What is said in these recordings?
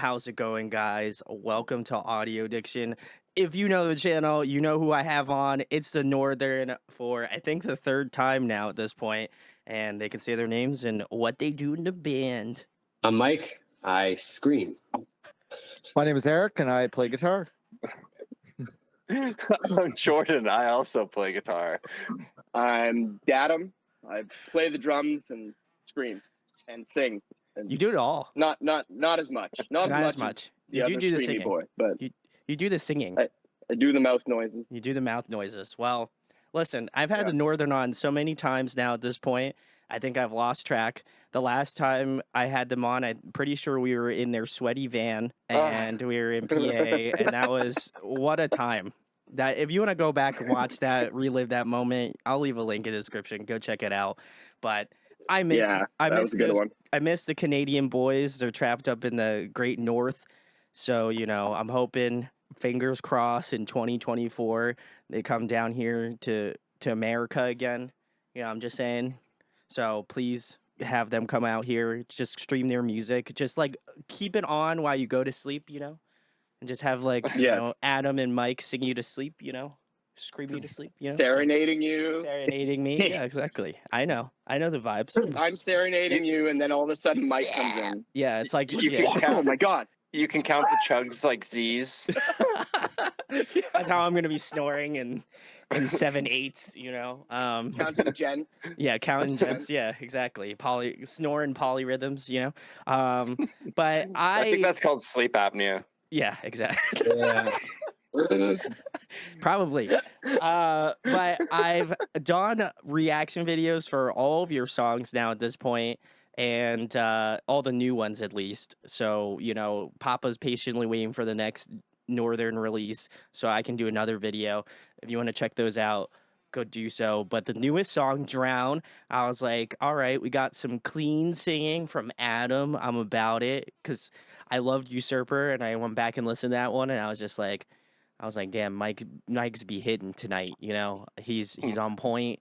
How's it going, guys? Welcome to Audio Addiction. If you know the channel, you know who I have on. It's the Northern for, I think, the third time now at this point, and they can say their names and what they do in the band. I'm Mike. I scream. My name is Eric, and I play guitar. I'm Jordan. I also play guitar. I'm Datum. I play the drums and scream and sing. And You do it all. not as much. Not as as much. much. The You other do the screamy singing. boy, but You do the singing. I do the mouth noises. You do the mouth noises. Well, listen, I've had Yeah. the Northern on so many times now at this point. I think I've lost track. The last time I had them on, I'm pretty sure we were in their sweaty van and we were in PA, and that was what a time. That if you want to go back and watch that, relive that moment, I'll leave a link in the description. Go check it out. But I miss That was a good one. I miss the Canadian boys. They're trapped up in the Great North. So, I'm hoping, fingers crossed, in 2024, they come down here to America again. I'm just saying. So please have them come out here, just stream their music. Just, keep it on while you go to sleep, and just have, Yes. Adam and Mike sing you to sleep, scream you to sleep, Serenading you. Serenading me. Yeah, exactly. I know the vibes. I'm serenading you, and then all of a sudden Mike comes in. Yeah, it's like, You yeah. can Oh my god. You can count the chugs like Z's. That's how I'm gonna be snoring and in 7/8, Counting gents. Yeah, counting gents. Yeah, exactly. Snoring polyrhythms. But I think that's called sleep apnea. yeah, exactly. Yeah. Probably. But I've done reaction videos for all of your songs now at this point, and all the new ones at least. So, Papa's patiently waiting for the next Northern release so I can do another video. If you want to check those out, go do so. But the newest song, Drown, I was like, all right, we got some clean singing from Adam. I'm about it, because I loved Usurper, and I went back and listened to that one, and I was like, damn, Mike's be hitting tonight. He's on point.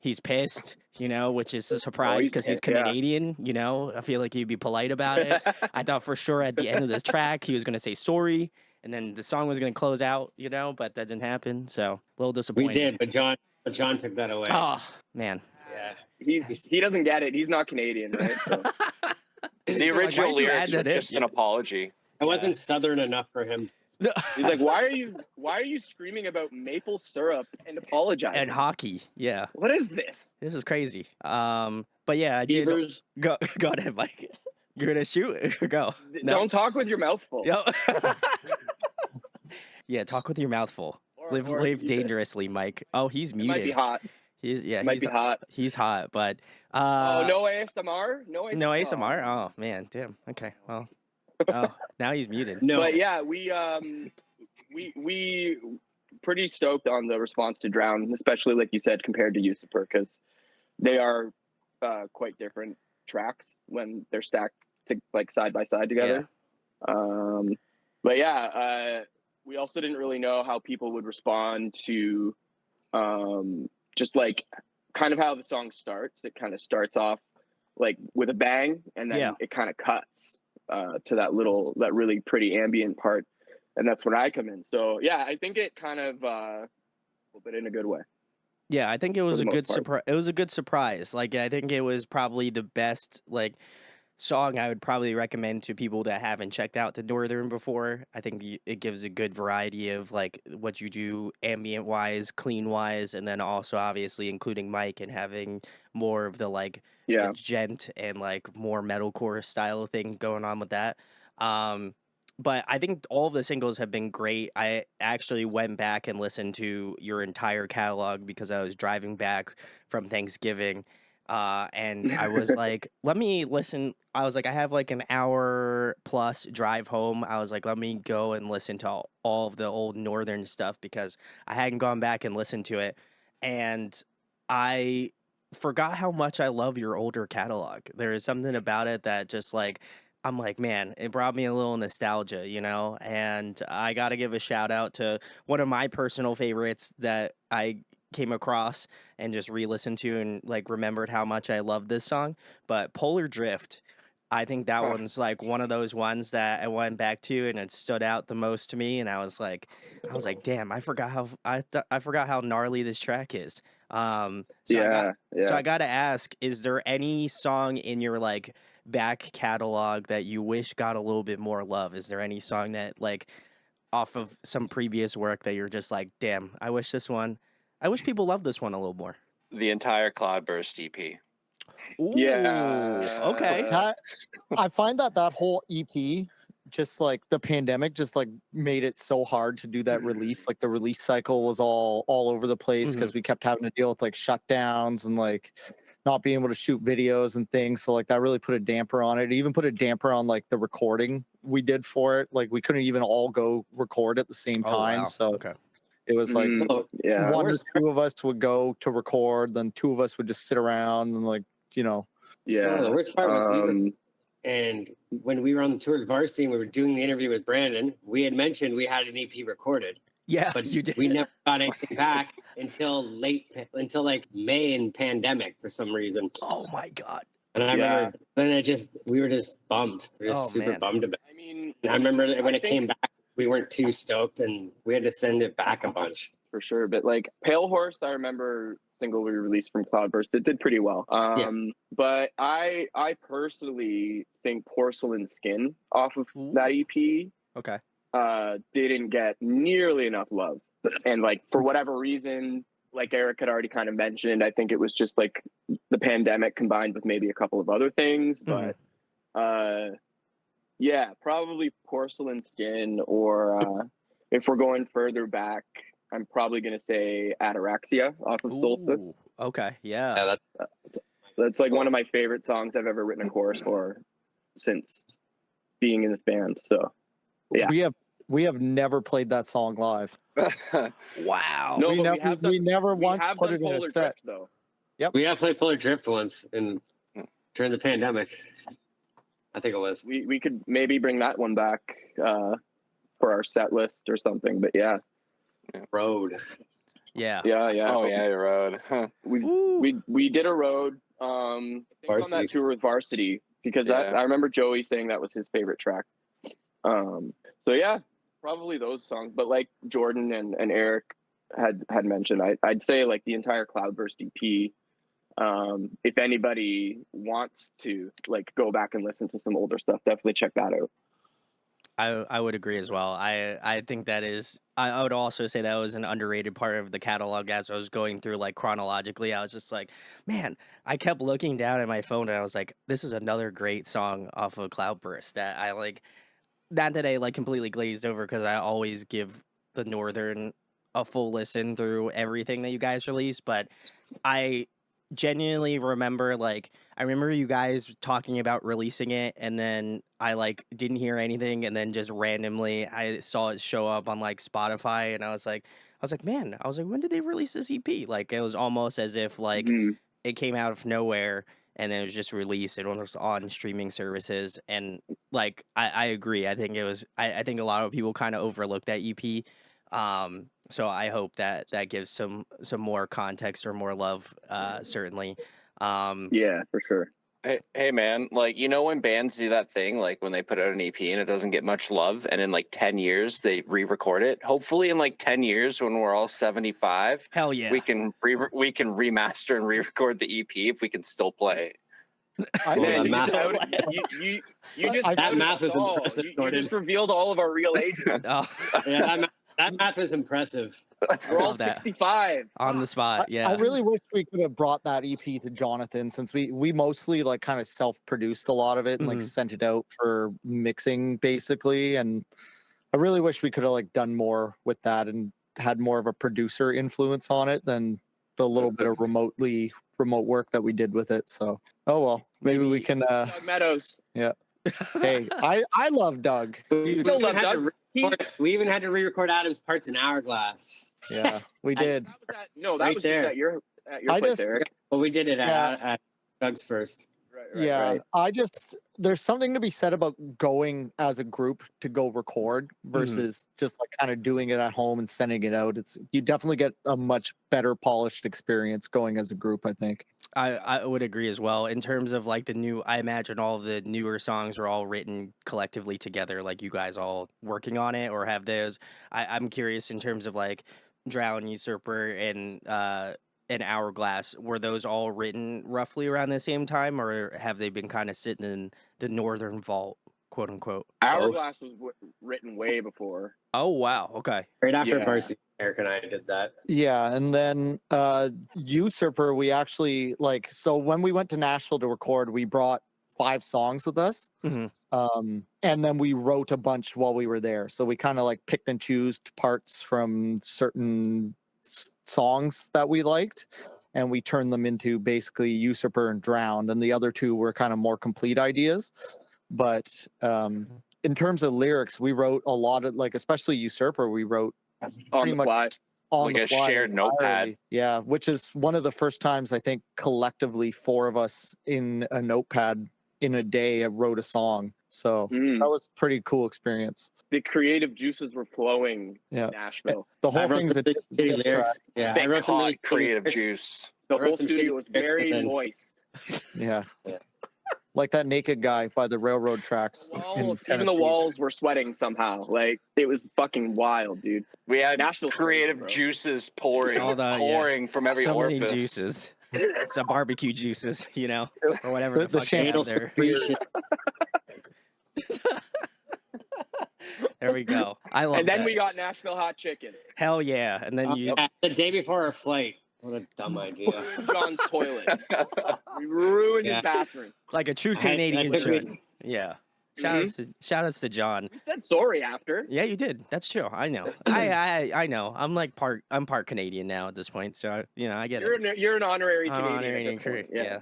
He's pissed, which is a surprise because he's Canadian. I feel like he'd be polite about it. I thought for sure at the end of this track he was going to say sorry, and then the song was going to close out, but that didn't happen. So a little disappointed. We did, but John took that away. Oh, man. Yeah. He doesn't get it. He's not Canadian, right? So. The original why'd you add lyrics are that in? just an apology. It wasn't Southern enough for him. He's like, why are you screaming about maple syrup and apologizing? And hockey, yeah. What is this? This is crazy. But yeah, I did. Beavers. Go ahead, Mike. You're gonna shoot or go? No? Don't talk with your mouth full. Yep. Yeah, talk with your mouth full. Live dangerously, Mike. Oh, he's It muted. might be hot. He's hot. He's hot, but Oh, no ASMR? No ASMR. Oh man, damn. Okay, well. Oh, now he's muted. No. But yeah, we pretty stoked on the response to Drown, especially like you said, compared to Usurper, because they are quite different tracks when they're stacked side by side together. But yeah, we also didn't really know how people would respond to just kind of how the song starts. It kind of starts off with a bang, and then it kind of cuts to that really pretty ambient part, and that's when I come in. So yeah, I think it kind of but in a good way. Yeah, I think it was For a the good most surprise. It was a good surprise. I think it was probably the best song I would probably recommend to people that haven't checked out the Northern before. I think it gives a good variety of what you do ambient wise, clean wise, and then also obviously including Mike and having more of the the gent and more metalcore style thing going on with that. But I think all of the singles have been great. I actually went back and listened to your entire catalog because I was driving back from Thanksgiving. And I was like, let me listen. I was like, I have an hour plus drive home. I was like, let me go and listen to all of the old Northern stuff because I hadn't gone back and listened to it. And I forgot how much I love your older catalog. There is something about it that just I'm like, man, it brought me a little nostalgia, and I got to give a shout out to one of my personal favorites that I came across and just re-listened to and remembered how much I love this song. But Polar Drift, I think that Huh. one's like one of those ones that I went back to and it stood out the most to me, and I was like, damn, I forgot how I forgot how gnarly this track is. Yeah, So yeah. I gotta ask, is there any song in your like back catalog that you wish got a little bit more love? Is there any song that like off of some previous work that you're just like, damn, I wish people loved this one a little more. The entire Cloudburst EP. Ooh, okay. Yeah. I find that whole EP, just like the pandemic, just like made it so hard to do that release. Like the release cycle was all over the place because we kept having to deal with like shutdowns and like not being able to shoot videos and things. So like that really put a damper on it. It even put a damper on like the recording we did for it. Like we couldn't even all go record at the same Oh time. wow. So Okay. it was like Oh, Yeah. one or Worst two of us would go to record, then two of us would just sit around and like, you know. Yeah. No, the worst part was Um, and when we were on the tour with Varsity and we were doing the interview with Brandon, we had mentioned we had an EP recorded, Yeah, but you did. we never got anything back until like May in pandemic for some reason. Oh my god. And I Yeah. remember then we were just bummed. We were just Oh, super man. bummed about I mean, it. And I remember when I it think- came back, we weren't too stoked and we had to send it back a bunch. for sure. But like Pale Horse, I remember single we released from Cloudburst. It did pretty well. But I personally think Porcelain Skin off of that EP Okay. didn't get nearly enough love. And like for whatever reason, like Eric had already kind of mentioned, I think it was just like the pandemic combined with maybe a couple of other things. But yeah, probably Porcelain Skin, or if we're going further back, I'm probably going to say Ataraxia off of Solstice. Ooh, okay. Yeah. Yeah, That's like one of my favorite songs I've ever written a chorus for since being in this band. So yeah. We have never played that song live. Wow. No, we, but never, we never once put it in a Polar set. Drift, though. we have played Polar Drift once during the pandemic. I think it was. We could maybe bring that one back for our set list or something. But yeah, Road. Yeah. yeah. Oh yeah, you're road. Huh. We did a road. I think on Varsity. that tour with Varsity, because Yeah. I remember Joey saying that was his favorite track. So yeah, probably those songs. But like Jordan and Eric had mentioned, I'd say like the entire Cloudburst EP. If anybody wants to like go back and listen to some older stuff, definitely check that out. I would agree as well. I think that is. I would also say that was an underrated part of the catalog as I was going through like chronologically. I was just like, man, I kept looking down at my phone and I was like, this is another great song off of Cloudburst that I like. Not that I like completely glazed over because I always give the Northern a full listen through everything that you guys release, but I genuinely remember I remember you guys talking about releasing it and then I like didn't hear anything and then just randomly I saw it show up on like Spotify and I was like man, when did they release this EP? Like it was almost as if like it came out of nowhere and then it was just released. It was on streaming services and like I agree. I think it was I think a lot of people kind of overlooked that EP. So I hope that gives some more context or more love, certainly. Yeah, for sure. Hey man, like when bands do that thing, like when they put out an EP and it doesn't get much love, and in like 10 years they re-record it. Hopefully, in like 10 years when we're all 75, hell yeah, we can remaster and re-record the EP if we we can still play. Man, math- you just that math is all. impressive, You Jordan. just revealed all of our real ages. Oh, Yeah, that math is impressive. We're all love that. 65. on the spot. Yeah, I really wish we could have brought that EP to Jonathan since we mostly like kind of self-produced a lot of it and like sent it out for mixing basically. And I really wish we could have like done more with that and had more of a producer influence on it than the little bit of remote work that we did with it. So well, maybe we can Doug Meadows. hey, I love Doug. We Still even love had Doug. to we even had to re-record Adam's parts in Hourglass. Yeah, we did. No, that Right was there. just at your I place, just- Eric. But we did it Yeah. at Doug's first. Yeah, there's something to be said about going as a group to go record versus just like kind of doing it at home and sending it out. You definitely get a much better polished experience going as a group, I think. I would agree as well. In terms of like I imagine all the newer songs are all written collectively together, like you guys all working on it, or have those. I'm curious in terms of like Drown, Usurper, and Hourglass. Were those all written roughly around the same time, or have they been kind of sitting in the northern vault, quote unquote? Hourglass was written way before. Oh wow, okay. Right after Yeah. Varsity, Eric and I did that. Yeah, and then Usurper, we actually so when we went to Nashville to record, we brought 5 songs with us. And then we wrote a bunch while we were there. So we kind of like picked and chose parts from certain songs that we liked, and we turned them into basically Usurper and Drowned, and the other 2 were kind of more complete ideas. But in terms of lyrics, we wrote a lot of especially Usurper, we wrote On the fly. on Like the a fly shared entirely. notepad. Yeah, which is one of the first times I think collectively 4 of us in a notepad in a day wrote a song. So that was a pretty cool experience. The creative juices were flowing in Nashville. The whole thing's a diss track. Yeah, Thick, I wrote some hot really creative lyrics. juice. The I wrote whole some studio shitty was lyrics very and then- moist. Yeah. Yeah. Like that naked guy by the railroad tracks in Walls, even the Tennessee. walls were sweating somehow. Like it was fucking wild, dude. We had Nashville's creative crazy, bro. juices pouring, All the- pouring from every so orifice. many juices. It's a barbecue juices, or whatever the fuck they channel have there. Secretion. There we go. I love And then that. we got Nashville hot chicken. Hell yeah. And then you The day before our flight. What a dumb idea. Ruined John's toilet. We ruined Yeah. his bathroom. like a true I had- Canadian I took should. me- Yeah. Shout outs to John. We said sorry after. Yeah, you did. That's true. I know. I know. I'm part Canadian now at this point, so I get it. You're an honorary I'm Canadian. honorary at this point. yeah.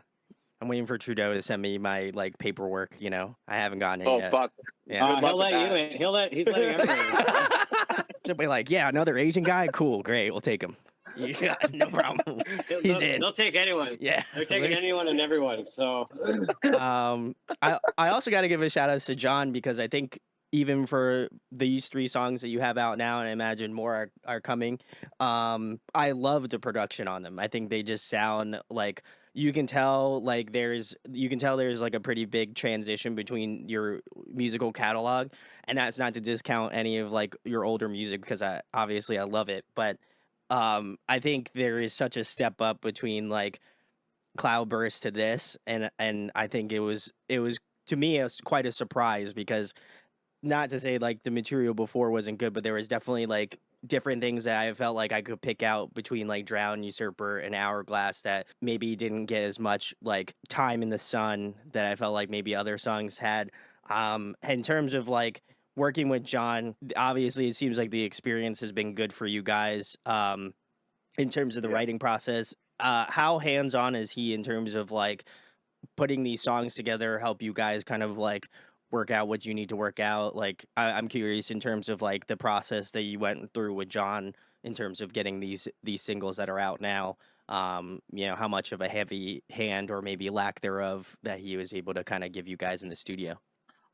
I'm waiting for Trudeau to send me my paperwork. I haven't gotten it Oh yet. fuck. Yeah. Good He'll luck with let you that. in. He's letting everyone. They'll be like, yeah, another Asian guy. Cool, great, we'll take him. Yeah, no problem. He's in. They'll take anyone. Yeah, They're taking anyone and everyone. So I also got to give a shout out to John, because I think even for these 3 songs that you have out now, and I imagine more are coming, I love the production on them. I think they just sound like you can tell there's like a pretty big transition between your musical catalog, and that's not to discount any of like your older music, because I love it, but I think there is such a step up between like Cloudburst to this, and I think it was to me quite a surprise, because not to say like the material before wasn't good, but there was definitely like different things that I felt like I could pick out between like Drown, Usurper, and Hourglass that maybe didn't get as much like time in the sun that I felt like maybe other songs had. In terms of like working with John, obviously it seems like the experience has been good for you guys. In terms of the writing process, how hands-on is he in terms of like putting these songs together, help you guys kind of like work out what you need to work out? Like I'm curious in terms of like the process that you went through with John in terms of getting these singles that are out now. How much of a heavy hand, or maybe lack thereof, that he was able to kind of give you guys in the studio.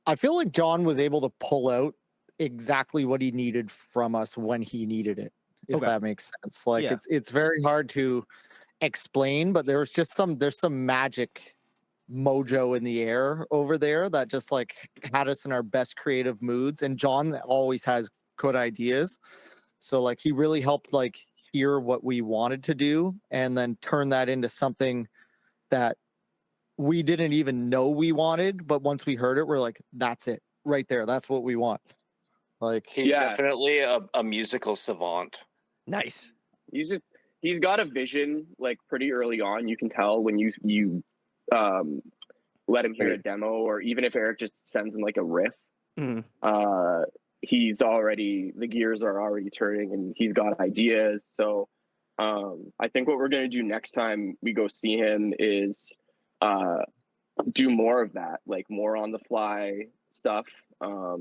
I feel like John was able to pull out exactly what he needed from us when he needed it, if Okay. that makes sense. Like Yeah. it's very hard to explain, but there's some magic mojo in the air over there that just like had us in our best creative moods. And John always has good ideas, so like he really helped like hear what we wanted to do and then turn that into something that we didn't even know we wanted, but once we heard it, we're like, that's it right there, that's what we want. Like He's definitely a musical savant. Nice. He's got a vision like pretty early on. You can tell when you let him hear a demo, or even if Eric just sends him like a riff. The gears are already turning, and he's got ideas. So I think what we're going to do next time we go see him is do more of that, like more on the fly stuff.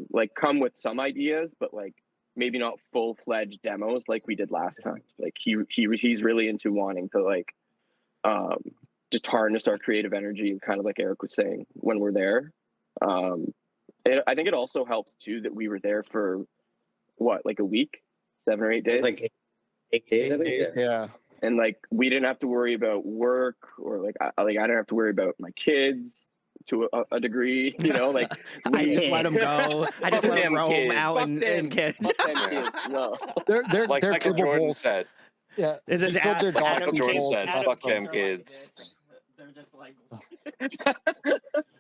Like come with some ideas, but like maybe not full-fledged demos like we did last time. Like he's really into wanting to like just harness our creative energy, kind of like Eric was saying, when we're there. I think it also helps too that we were there for what, like a week, 7 or 8 days. It's like 8 days, I think. Yeah. And like we didn't have to worry about work, or like I didn't have to worry about my kids to a degree, you know. Like I just let them go. I just let them them roam kids. out Fuck and them. kids. Fuck them kids. No. They're Like Michael Jordan capable. said. Yeah. This is He filled their Adam, dog Michael food Jordan bowls said, with Adam's "Fuck breakfast. them kids." They're just like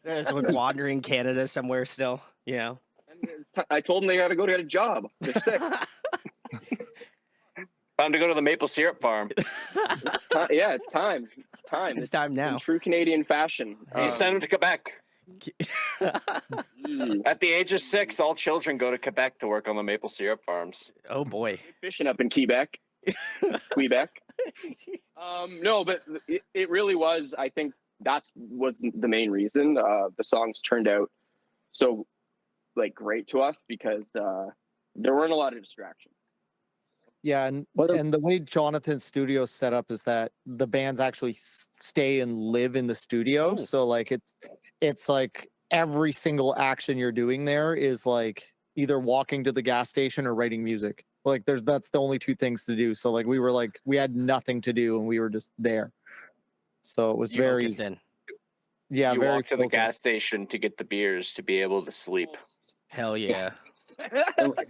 they're just like wandering Canada somewhere still, you know. I told them they got to go get a job. They're sick. Time to go to the maple syrup farm. Yeah, it's time. It's time. It's time now. In true Canadian fashion. He sent him to Quebec. Mm, At the age of 6, all children go to Quebec to work on the maple syrup farms. Oh boy. fishing up in Quebec. Quebec. No, but it really was. I think that was the main reason. The songs turned out so like great to us because there weren't a lot of distractions. Yeah, and the way Jonathan's studio set up is that the bands actually stay and live in the studio. Oh. So like it's like every single action you're doing there is like either walking to the gas station or writing music. Like that's the only two things to do. So like we had nothing to do and we were just there. So it was very Focused in. yeah, You very walk to the focused. gas station to get the beers to be able to sleep. Hell yeah.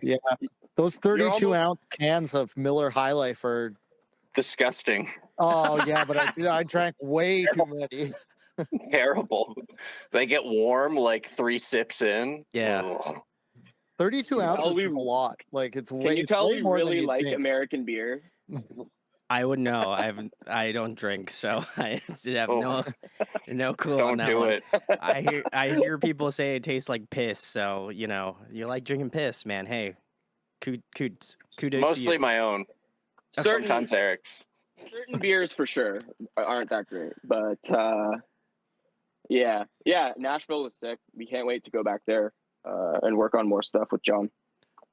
Yeah. Those 32 almost- ounce cans of Miller High Life are Disgusting. oh yeah, but I drank way too many. Terrible. They get warm like 3 sips in. Yeah. Ugh. 32 Can you ounces tell is we- a lot. Like it's way Can you it's tell way we more than really you'd like think. American beer? I would know. I don't drink, so I have no clue on Don't that do one. it. I hear people say it tastes like piss, so you know, you like drinking piss, man. Hey. Kudos to Mostly you. my own. Certain Sometimes Eric's. certain beers for sure aren't that great, but yeah, Nashville was sick. We can't wait to go back there and work on more stuff with John.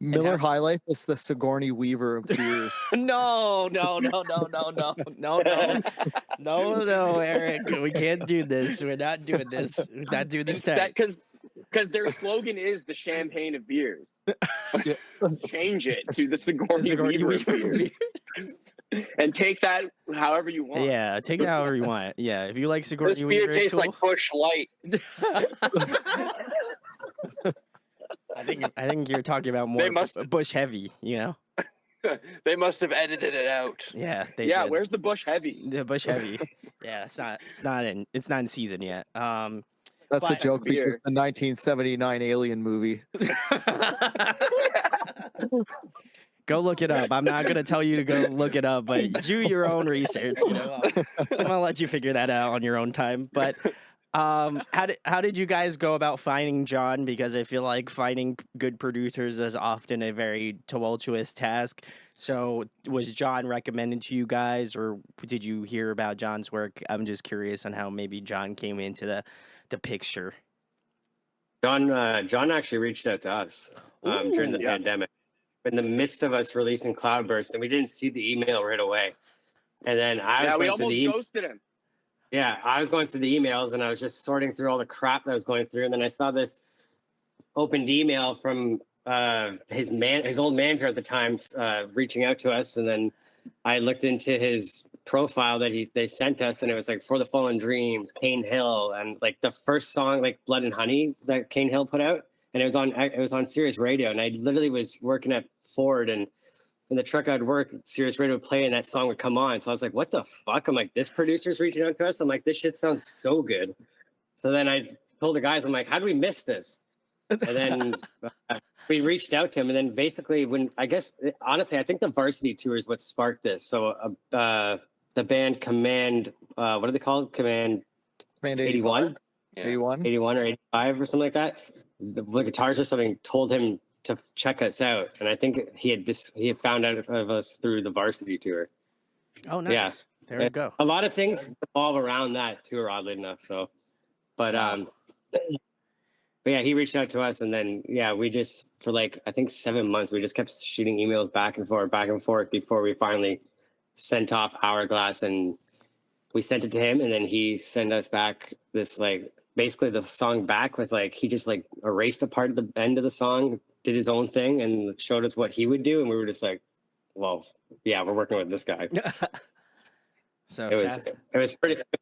Miller how- High Life is the Sigourney Weaver of beers. No, Eric. We can't do this. We're not doing this. We're not doing this time. Because their slogan is the champagne of beers. Yeah. Change it to the Sigourney, Weaver of beers. And take that however you want. Yeah, take it however you want. Yeah, if you like Sigourney This Weaver, beer tastes like Bush Light. I think you're talking about more Bush Heavy. You know? They must have edited it out. Yeah, they Yeah, did. where's the Bush Heavy? The Bush Heavy? Yeah, it's not in season yet. That's a But- joke Beer. because the 1979 Alien movie. Go look it up. I'm not gonna tell you to go look it up, but do your own research. You know, I'm gonna let you figure that out on your own time. But how did you guys go about finding John? Because I feel like finding good producers is often a very tumultuous task. So was John recommended to you guys, or did you hear about John's work? I'm just curious on how maybe John came into the picture. John actually reached out to us during the yeah. pandemic, in the midst of us releasing Cloudburst, and we didn't see the email right away. And then We almost ghosted him. I was going through the emails and I was just sorting through all the crap that I was going through, and then I saw this opened email from his old manager at the time reaching out to us, and then I looked into his profile that they sent us, and it was like For the Fallen Dreams, Cane Hill, and like the first song, like Blood and Honey, that Cane Hill put out, and it was on Sirius Radio, and I literally was working at Ford, and in the truck I'd work, Sirius Radio would play and that song would come on. So I was like, what the fuck? I'm like, this producer's reaching out to us. I'm like, this shit sounds so good. So then I told the guys, I'm like, how do we miss this? And then we reached out to him. And then basically honestly, I think the Varsity Tour is what sparked this. So the band Command, what are they called? Command 81? Yeah. 81? 81 or 85 or something like that. The guitarist or something told him to check us out, and I think he had found out of us through the Varsity Tour. Oh, nice. Yeah. There we go. A lot of things revolve around that tour, oddly enough. So, but yeah, he reached out to us, and then we just for like I think 7 months we just kept shooting emails back and forth before we finally sent off Hourglass and we sent it to him, and then he sent us back this like basically the song back with like he just like erased a part of the end of the song, did his own thing, and showed us what he would do, and we were just like, well, yeah, we're working with this guy. So It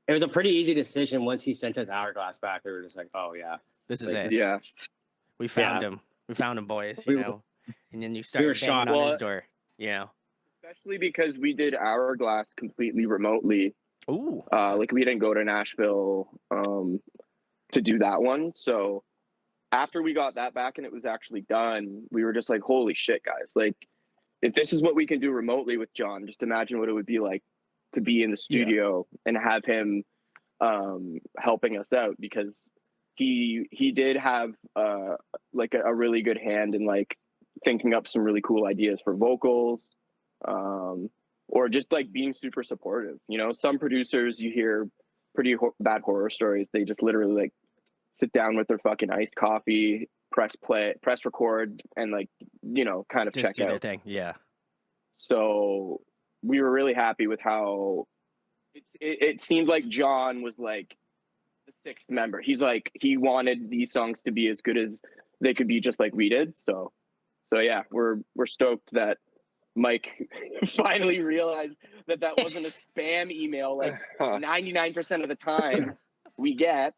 was a pretty easy decision once he sent us Hourglass back. We were just like, oh yeah, this is like, it. Yeah. We found him. We found him, boys. We You were- know, and then you were started shocked. banging on Well, his door. You know. Especially because we did Hourglass completely remotely. Ooh. Like we didn't go to Nashville to do that one. So after we got that back and it was actually done, we were just like, holy shit, guys. Like, if this is what we can do remotely with John, just imagine what it would be like to be in the studio and have him helping us out, because he did have like a really good hand in like thinking up some really cool ideas for vocals, or just like being super supportive. You know, some producers you hear pretty bad horror stories. They just literally like sit down with their fucking iced coffee, press play, press record, and like, you know, kind of Just check do their out. thing. Yeah. So we were really happy with how it seemed like John was like the sixth member. He's like, he wanted these songs to be as good as they could be, just like we did. So yeah, we're stoked that Mike finally realized that wasn't a spam email like 99% of the time we get.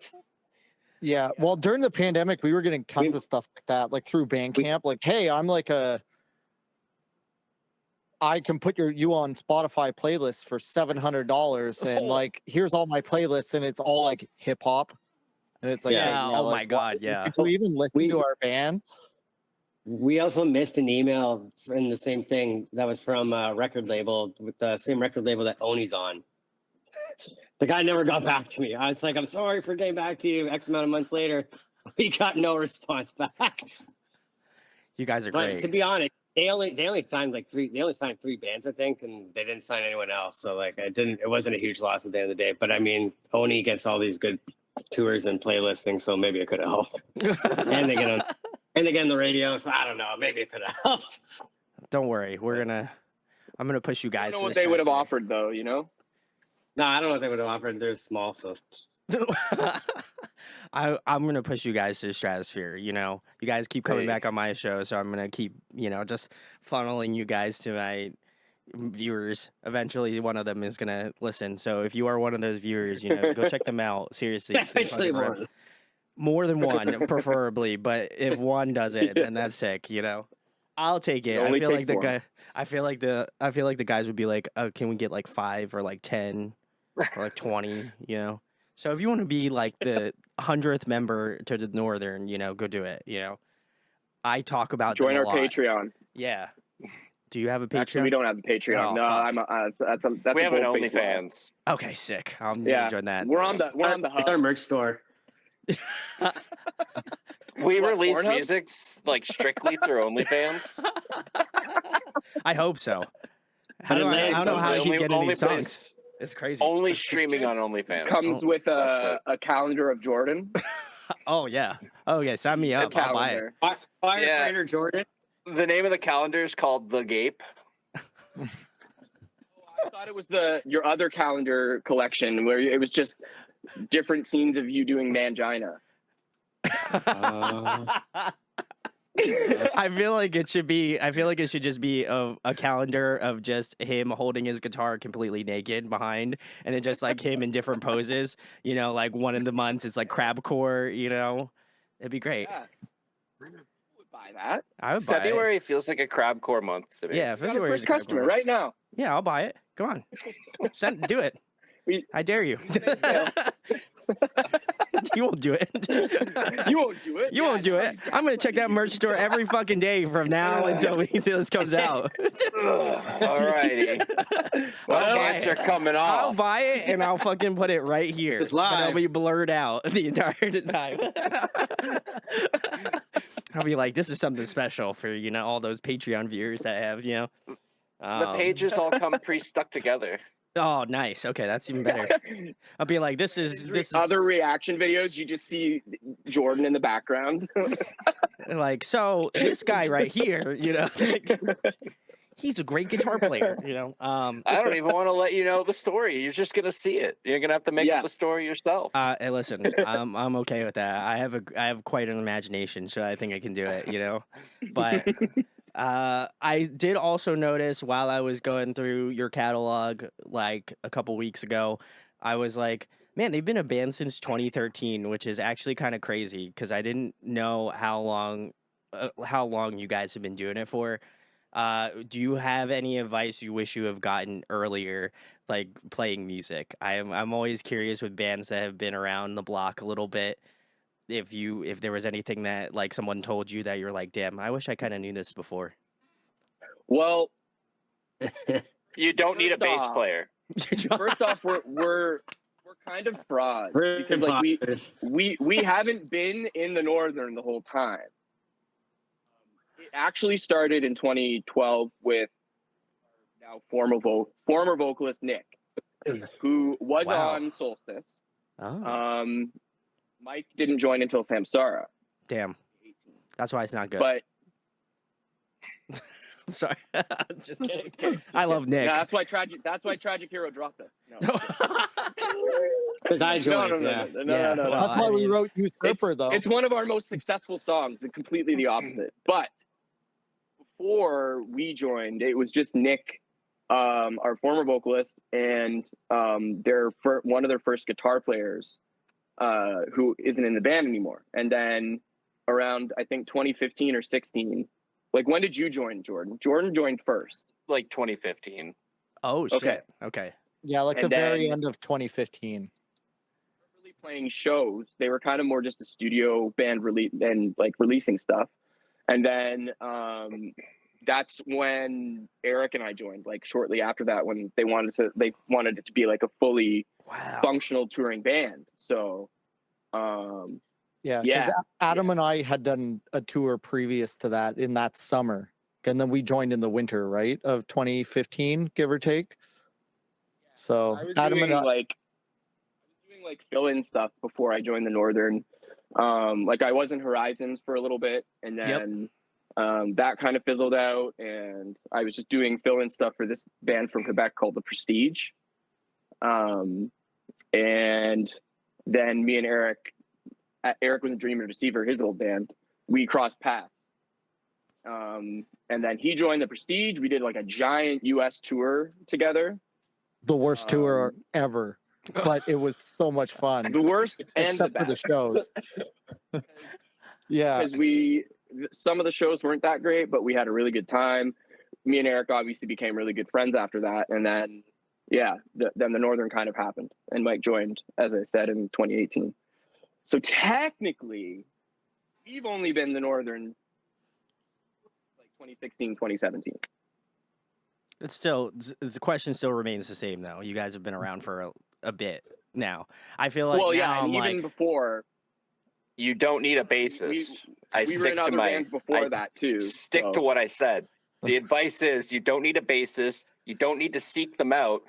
Yeah. Well, during the pandemic, we were getting tons of stuff like that, like through Bandcamp. Like, hey, I can put you on Spotify playlist for $700, and like here's all my playlists, and it's all like hip hop, and it's like, Yeah. hey, Yeah. Oh my God. Yeah. do we even listen to our band? We also missed an email in the same thing that was from a record label, with the same record label that Oni's on. The guy never got back to me. I was like, I'm sorry for getting back to you X amount of months later. We got no response back. You guys are But great. to be honest, they only signed like three. They only signed 3 bands, I think, and they didn't sign anyone else. So like, it wasn't a huge loss at the end of the day. But I mean, Oni gets all these good tours and playlisting, so maybe it could have helped. And they get on the radio, so I don't know. Maybe it could have helped. Don't worry. I'm gonna push you I guys. don't know to what the they would have stratosphere. offered though, you know? No, I don't know what they would have offered. They're small, so I'm gonna push you guys to the stratosphere. You know, you guys keep coming Hey. back on my show, so I'm gonna keep, you know, just funneling you guys to my viewers. Eventually, one of them is gonna listen. So if you are one of those viewers, you know, go check them out. Seriously, it's eventually fucking more. more than one, preferably. But if one does it, then that's sick. You know, I'll take it. It only I feel like takes the one. guy. I feel like the guys would be like, oh, can we get like 5 or like 10 or like 20? You know. So if you want to be like the 100th member to the Northern, you know, go do it. You know, I talk about Join them our a lot. Patreon. Yeah. Do you have a Patreon? Actually, we don't have a Patreon. Oh, No, fuck. We have an bold-faced lie. OnlyFans. Okay, sick. I'm Yeah, gonna join that. we're on the It's our hub. merch store. We What, release Pornhub? music like strictly through OnlyFans. I hope so. But it I lands don't know on how the I keep getting only these songs. place- It's crazy. Only streaming on Just OnlyFans. Comes Oh. with That's a calendar of Jordan. Oh yeah. Oh yeah. Sign me A up. I'll buy it. calendar. Firefighter Jordan. The name of the calendar is called The Gape. I thought it was your other calendar collection where it was just different scenes of you doing mangina. I feel like it should be. I feel like it should just be a calendar of just him holding his guitar completely naked behind, and then just like him in different poses. You know, like one of the months it's like crabcore. You know, it'd be great. Yeah. I would buy that. I would buy February feels like a crabcore month to it. me. Yeah, Got a February is first a crab customer month. right now. Yeah, I'll buy it. Come on, do it. I dare you. You won't do it. You won't do it. You won't do it. I'm gonna check that merch store every fucking day from now until this comes out. Alrighty. Well, pants are coming I'll off. buy it and I'll fucking put it right here. It's And live. it'll be blurred out the entire time. I'll be like, this is something special for, you know, all those Patreon viewers that have, you know. The pages all come pre-stuck together. Oh, nice. Okay, that's even better. I'll be like, this is Other reaction videos, you just see Jordan in the background. like, so this guy right here, you know, like, he's a great guitar player. I don't even want to let you know the story. You're just gonna see it. You're gonna have to make up the story yourself. Hey, listen, I'm okay with that. I have quite an imagination, so I think I can do it. But I did also notice while I was going through your catalog like a couple weeks ago, I was like, man, they've been a band since 2013, which is actually kind of crazy because I didn't know how long you guys have been doing it for. Do you have any advice you wish you have gotten earlier, like playing music? I'm always curious with bands that have been around the block a little bit. If there was anything that like someone told you that you're like, damn, I wish I kind of knew this before. Well, you don't need a bass player. First off, we're kind of frauds because like we haven't been in the Northern the whole time. It actually started in 2012 with now former vocalist Nick, who was on Solstice. Oh. Mike didn't join until Samsara. Damn. That's why it's not good. But I'm sorry. Just kidding. I love Nick. Yeah, that's why Tragic Hero dropped it. No. Because I joined. No. That's why we wrote Usurper, though. It's one of our most successful songs, and completely the opposite. But before we joined, it was just Nick, our former vocalist, and one of their first guitar players, who isn't in the band anymore. And then around, I think, 2015 or 16, like, when did you join, Jordan? Jordan joined first. Like 2015. Oh, shit. Okay. Yeah, like the very end of 2015. Really playing shows. They were kind of more just a studio band releasing stuff. And then that's when Eric and I joined, like shortly after that, when they wanted it to be like a fully functional touring band. So because Adam and I had done a tour previous to that in that summer. And then we joined in the winter, right, of 2015, give or take. So I was Adam doing, and I, like fill-in stuff before I joined the Northern. Like I was in Horizons for a little bit, and then that kind of fizzled out, and I was just doing fill-in stuff for this band from Quebec called The Prestige. And then me and Eric was a Dreamer Deceiver, his old band. We crossed paths. And then he joined The Prestige. We did like a giant US tour together. the worst tour ever, but it was so much fun. The worst, except for the shows. Because some of the shows weren't that great, but we had a really good time. Me and Eric obviously became really good friends after that, and then then the Northern kind of happened, and Mike joined, as I said, in 2018. So technically, we've only been the Northern like 2016, 2017. It's still, the question still remains the same, though. You guys have been around for a bit now. I feel like even before, you don't need a bassist. I stick to my bands before that too. Stick to what I said. The advice is you don't need a bassist. You don't need to seek them out.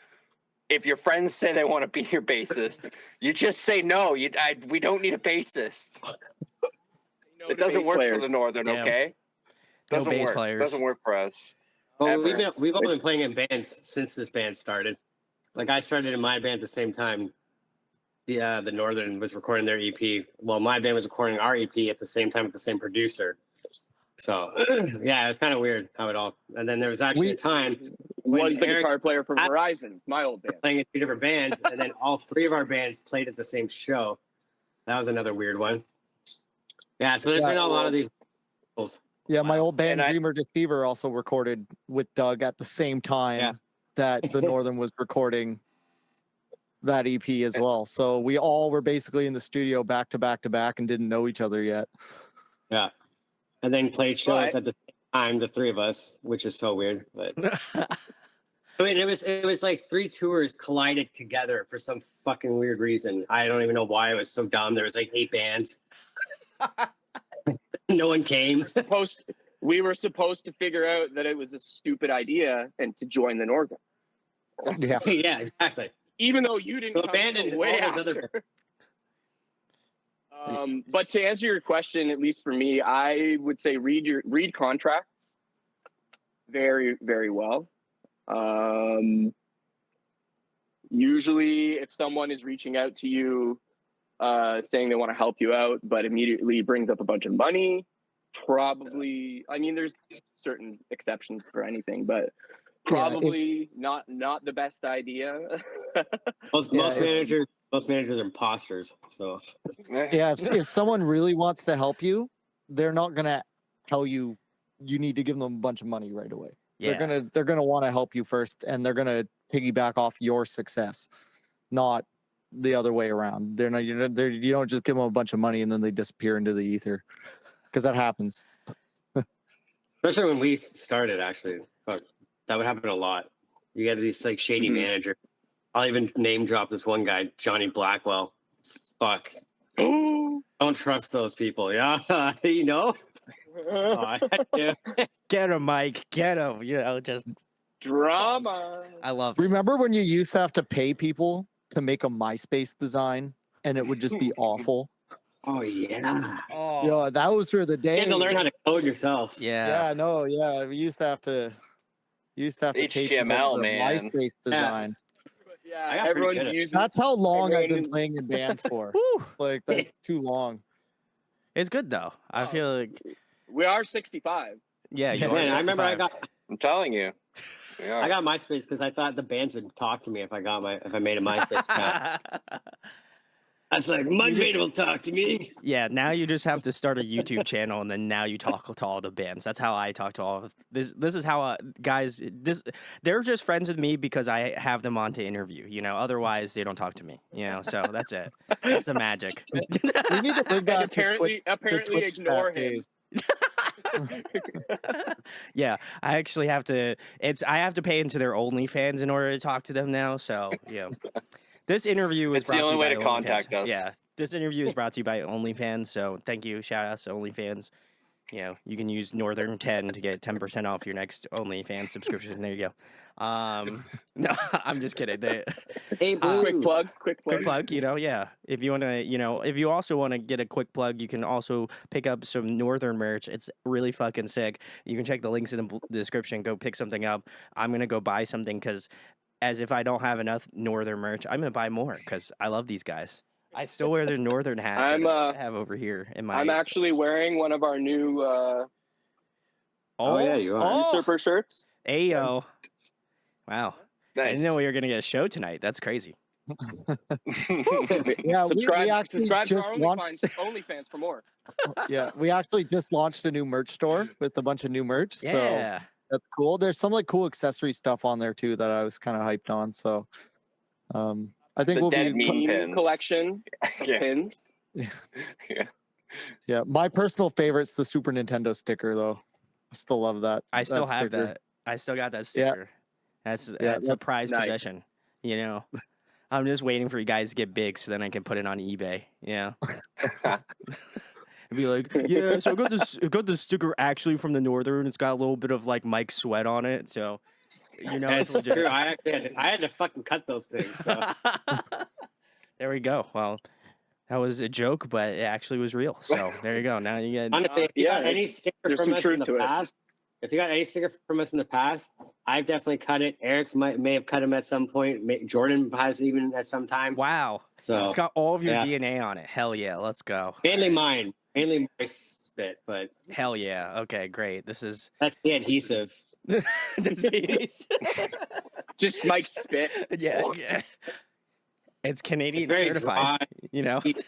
If your friends say they want to be your bassist, you just say no. We don't need a bassist. It doesn't work for the Northern, okay? Doesn't work. Doesn't work for us. Well, we've all been playing in bands since this band started. Like I started in my band at the same time. The Northern was recording their EP. Well, my band was recording our EP at the same time with the same producer. So yeah, it was kind of weird how it all. And then there was actually a time was the guitar player from Horizons, my old band, playing in two different bands, and then all three of our bands played at the same show. That was another weird one. Yeah, so there's been a lot of these. Yeah, my old band Dreamer Deceiver also recorded with Doug at the same time that the Northern was recording that EP as well. So we all were basically in the studio back to back to back and didn't know each other yet. Yeah. And then played shows at the same time, the three of us, which is so weird. But I mean, it was like three tours collided together for some fucking weird reason. I don't even know why. It was so dumb. There was like 8 bands. No one came. We were supposed to figure out that it was a stupid idea and to join the Northern. Yeah. Yeah, exactly. Even though you didn't abandon way all those other. But to answer your question, at least for me, I would say read contracts very, very well. Usually if someone is reaching out to you saying they want to help you out, but immediately brings up a bunch of money, probably, I mean, there's certain exceptions for anything, but probably not the best idea. Most managers are imposters. So Yeah, if someone really wants to help you, they're not gonna tell you you need to give them a bunch of money right away. Yeah. They're gonna want to help you first, and they're gonna piggyback off your success, not the other way around. They're not. You don't just give them a bunch of money and then they disappear into the ether, because that happens. especially when we started, actually, fuck, that would happen a lot. You get these like shady manager. I'll even name drop this one guy, Johnny Blackwell. Fuck. Don't trust those people. Yeah, you know. Oh, yeah. Get him, Mike. Get him. You know, just Drama. I love it. Remember when you used to have to pay people to make a MySpace design, and it would just be awful? Oh yeah. Oh, Yeah, those were the You days. had to learn how to code yourself. yeah. Yeah, no, yeah. We used to have to. Pay people HTML, for a man. MySpace design. Yeah, I got pretty everyone's good at it. using. That's how long I've been Everyone- playing in bands for. Woo. Like, that's too long. It's good though. I feel like We are 65. yeah, you Yeah, are Man, I remember 65. I'm telling you. Yeah. I got MySpace because I thought the bands would talk to me if I made a MySpace account. I was like, Mudvayne will talk to me. Yeah, now you just have to start a YouTube channel, and then now you talk to all the bands. That's how I talk to all of this. This is how guys. They're just friends with me because I have them on to interview. You know, otherwise they don't talk to me. You know, so that's it. That's the magic. We need to bring back apparently Twitch ignore chat him. days. Yeah, I actually have to. I have to pay into their OnlyFans in order to talk to them now. So yeah, this interview is It's the brought only way to to you by contact OnlyFans. us. Yeah, this interview is brought to you by OnlyFans. So thank you, shout outs to OnlyFans. You know, you can use Northern 10 to get 10% off your next OnlyFans subscription. There you go. No, I'm just kidding. Hey, Blue. Quick plug. You know, yeah. If you want to, you know, if you also want to get a quick plug, you can also pick up some Northern merch. It's really fucking sick. You can check the links in the description. Go pick something up. I'm going to go buy something because as if I don't have enough Northern merch, I'm going to buy more because I love these guys. I still wear the Northern hat that I have over here in my... I'm actually wearing one of our new Oh, yeah, you are. usurper shirts. Ayo. Wow. I Nice. didn't know we were going to get a show tonight. That's crazy. Yeah, we actually subscribe to just our launched. OnlyFans for more. Yeah, we actually just launched a new merch store with a bunch of new merch. So Yeah. that's cool. There's some like cool accessory stuff on there too that I was kind of hyped on. So I think The we'll dead be meme pins. Collection Yeah. pins. yeah. My personal favorite's the Super Nintendo sticker though. I still love that. I still that have sticker. that. I still got that Yeah. sticker. That's a that's prized nice. possession. You know, I'm just waiting for you guys to get big so then I can put it on eBay. Yeah, and be like, yeah. So I got this sticker actually from the Northern. It's got a little bit of like Mike's sweat on it. So you know, It's it's legit. true. I had to fucking cut those things. So. There we go. Well, that was a joke, but it actually was real. So there you go. Now you get. Honestly, if you yeah, got any sticker there's from some us truth in the to it. past, if you got any sticker from us in the past, I've definitely cut it. Eric's may have cut him at some point. Jordan has even at some time. Wow. So It's got all of your yeah. DNA on it. Hell yeah. Let's go. mainly mine, mainly my spit, but Hell yeah. Okay, great. This is. that's the adhesive. This is Just Mike spit. yeah. It's Canadian It's very certified. dry. You know. It's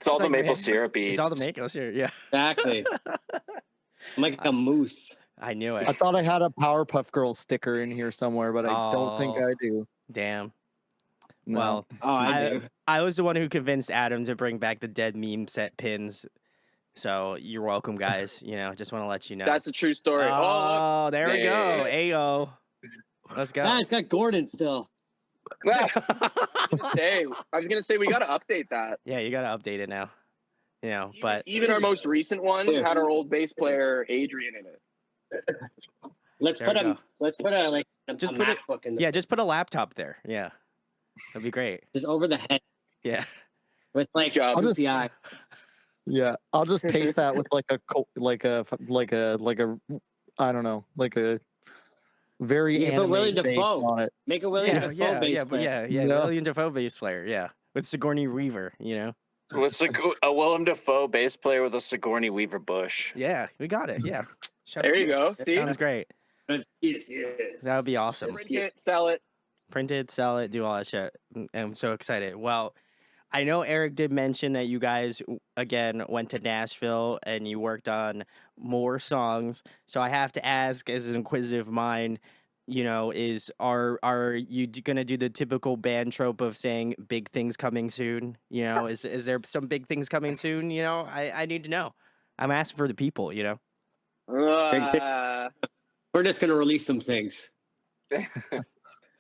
all the like maple ma- syrup beads. It's all the maple syrup. Yeah. Exactly. I'm like a moose. I knew it. I thought I had a Powerpuff Girls sticker in here somewhere, but I don't think Oh. I do. Damn. No. Well, Oh, I do. I was the one who convinced Adam to bring back the dead meme set pins. So you're welcome, guys. You know, just want to let you know. That's a true story. Oh, there we go. Yeah. Ayo. Let's go. Ah, it's got Gordon still. I was gonna say we gotta update that. Yeah, you got to update it now. You know, but Even our most recent one had our old bass player Adrian in it. Let's There put we a go. like Just a put it- MacBook in the yeah, just put a laptop there. Yeah. That'd be great. just over the head Yeah. with like job. I'll just- UPI. Yeah, I'll just paste that with like a I don't know, like a very You can put William anime face Dafoe. on it. Make a William Dafoe bass player. William Dafoe bass player, with Sigourney Weaver, With a Willem Dafoe bass player with a Sigourney Weaver bush. Yeah, we got it. Yeah, There you go. That See, sounds great. Yes. That would be awesome. print it, sell it. Print it, sell it, do all that shit. I'm so excited. Well, I know Eric did mention that you guys again went to Nashville and you worked on more songs. So I have to ask, as an inquisitive mind, are you gonna do the typical band trope of saying big things coming soon? Is there some big things coming soon? I need to know. I'm asking for the people. We're just gonna release some things.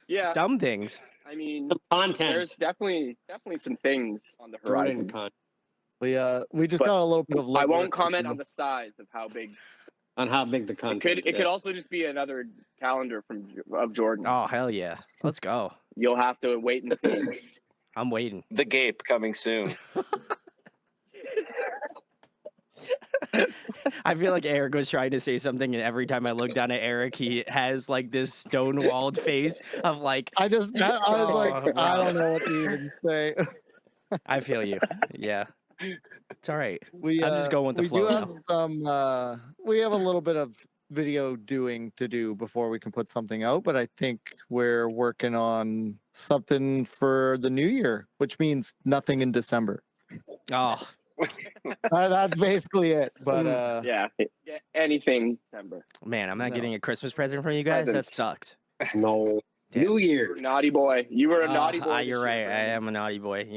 Yeah, Some things. I mean, Some content. there's definitely some things on the horizon. We just But got a little bit of. I won't legwork comment to do. on the size of how big. On how big the content. It could also just be another calendar of Jordan. Oh hell yeah! Let's go. You'll have to wait and see. I'm waiting. The Gape coming soon. I feel like Eric was trying to say something, and every time I look down at Eric, he has like this stone-walled face of like. I was like, Oh, I wow. don't know what to even say. I feel you. Yeah, it's all right. We I'm just going with the we flow do now. have some. We have a little bit of video doing to do before we can put something out, but I think we're working on something for the new year, which means nothing in December. Oh, That's basically it. But Yeah, anything December. man, I'm not No. getting a Christmas present from you guys. That Presents. sucks. No. Damn. New Year. Naughty boy. You were a naughty boy. this You're year, right. I Brandon. am a naughty boy.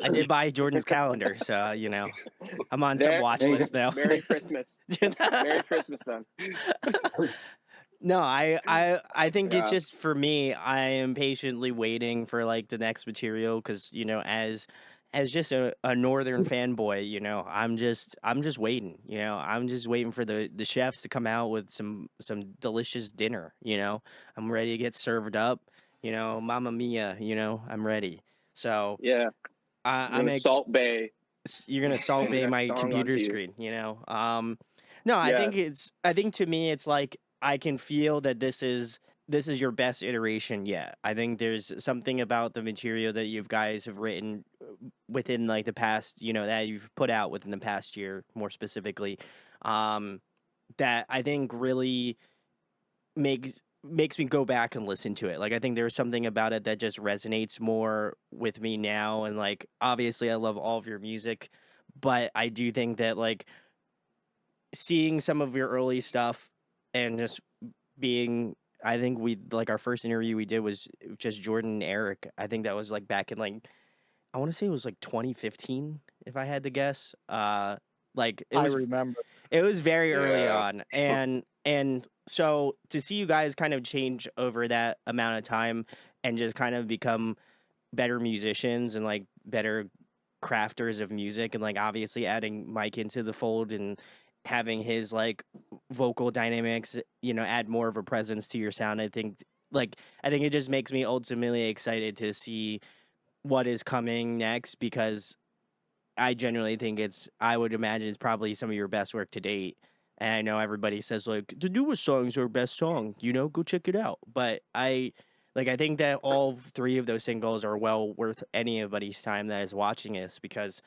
I did buy Jordan's calendar, so I'm on some There- watch there you list now. Merry Christmas. Merry Christmas, then. No, I think it's Yeah. just for me. I am patiently waiting for like the next material because as just a northern fanboy, I'm just waiting. I'm just waiting for the chefs to come out with some delicious dinner. I'm ready to get served up. Mamma mia. I'm ready. So Yeah. I'm Salt Bay. you're gonna Salt Bay Next my song computer onto you. screen. No, I Yeah. think to me it's like I can feel that this is your best iteration yet. I think there's something about the material that you guys have written within like the past, that you've put out within the past year, more specifically, that I think really makes me go back and listen to it. Like I think there's something about it that just resonates more with me now. And like obviously I love all of your music, but I do think that like seeing some of your early stuff and just being I think we like our first interview we did was just Jordan and Eric. I think that was like back in like I want to say it was like 2015 if I had to guess. Like it I was remember. it was very early Yeah. on, and so to see you guys kind of change over that amount of time and just kind of become better musicians and like better crafters of music, and like obviously adding Mike into the fold and having his like vocal dynamics, add more of a presence to your sound. I think it just makes me ultimately excited to see what is coming next because I genuinely think I would imagine it's probably some of your best work to date. And I know everybody says like the newest songs are best song, go check it out. But I think that all three of those singles are well worth anybody's time that is watching this because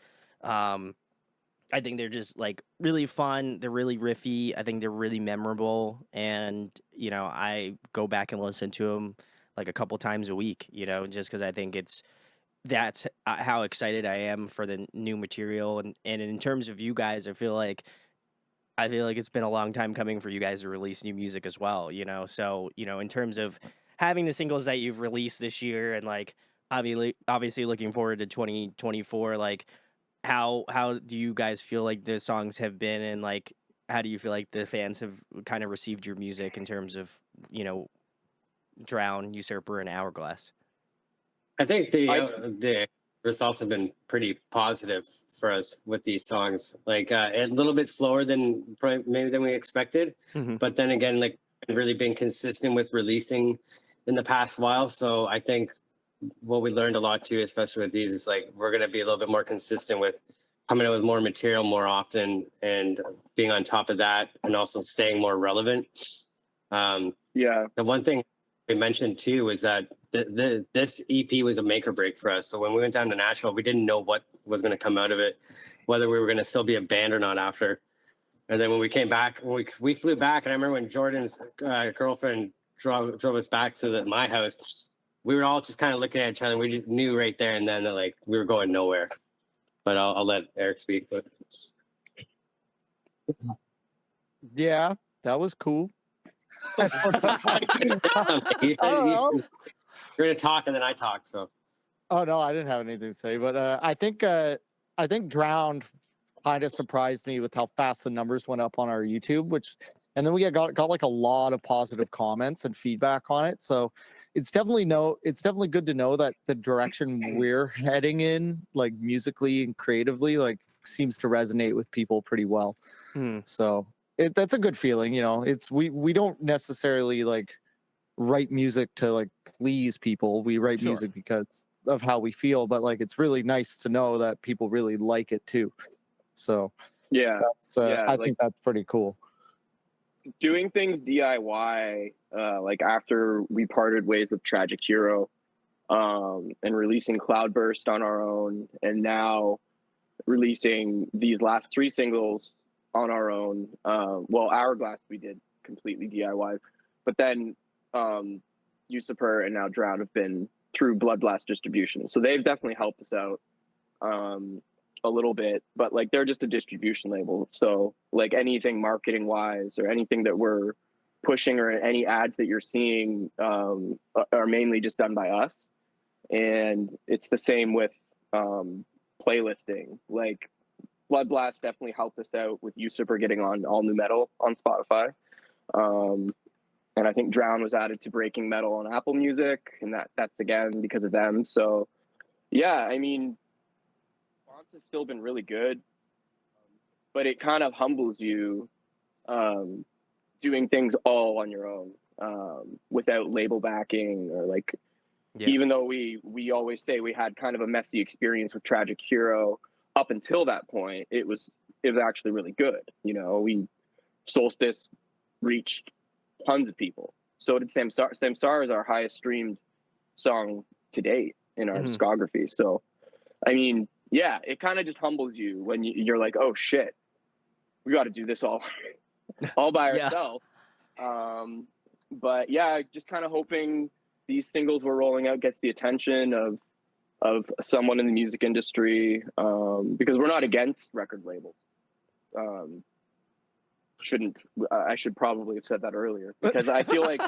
I think they're just like really fun. They're really riffy. I think they're really memorable. And, I go back and listen to them like a couple times a week, just because I think that's how excited I am for the new material. And in terms of you guys, I feel like it's been a long time coming for you guys to release new music as well, So, in terms of having the singles that you've released this year and like obviously looking forward to 2024, like how do you guys feel like the songs have been and like how do you feel like the fans have kind of received your music in terms of, Drown, Usurper, and Hourglass? I think the results have been pretty positive for us with these songs. Like a little bit slower than maybe than we expected, Mhm. but then again, like really been consistent with releasing in the past while. So I think what we learned a lot too, especially with these, is like we're gonna be a little bit more consistent with coming out with more material more often and being on top of that, and also staying more relevant. Yeah. The one thing we mentioned too was that this EP was a make or break for us. So when we went down to Nashville, we didn't know what was going to come out of it, whether we were going to still be a band or not after. And then when we came back, we flew back, and I remember when Jordan's girlfriend drove us back to my house, we were all just kind of looking at each other. We knew right there and then that like we were going nowhere. But I'll let Eric speak. But Yeah, that was cool. you said you're going to talk, and then I talk. So Oh no, I didn't have anything to say, but I think Drowned kind of surprised me with how fast the numbers went up on our YouTube, and then we got like a lot of positive comments and feedback on it. So it's definitely good to know that the direction we're heading in, like musically and creatively, like seems to resonate with people pretty well. So that's a good feeling, you know. It's we don't necessarily like write music to like please people. We write music because of how we feel, but like it's really nice to know that people really like it too. So Yeah, that's I think that's pretty cool. Doing things DIY, like after we parted ways with Tragic Hero, and releasing Cloudburst on our own, and now releasing these last 3 singles on our own. Well, Hourglass we did completely DIY, but then Usurper and now Drown have been through Blood Blast distribution, so they've definitely helped us out a little bit. But like they're just a distribution label, so like anything marketing wise or anything that we're pushing or any ads that you're seeing are mainly just done by us. And it's the same with playlisting. Like Blood Blast definitely helped us out with Usurper getting on All New Metal on Spotify. And I think Drown was added to Breaking Metal on Apple Music, and that's again because of them. So yeah, I mean, response has still been really good, but it kind of humbles you doing things all on your own without label backing or like. Yeah. Even though we always say we had kind of a messy experience with Tragic Hero up until that point, it was actually really good. You know, Solstice reached tons of people. So did Samsara. Samsara is our highest streamed song to date in our discography. So, I mean, yeah, it kind of just humbles you when you're like, oh shit, we got to do this all by ourselves. But yeah, just kind of hoping these singles we're rolling out gets the attention of someone in the music industry, because we're not against record labels. I should probably have said that earlier, because I feel like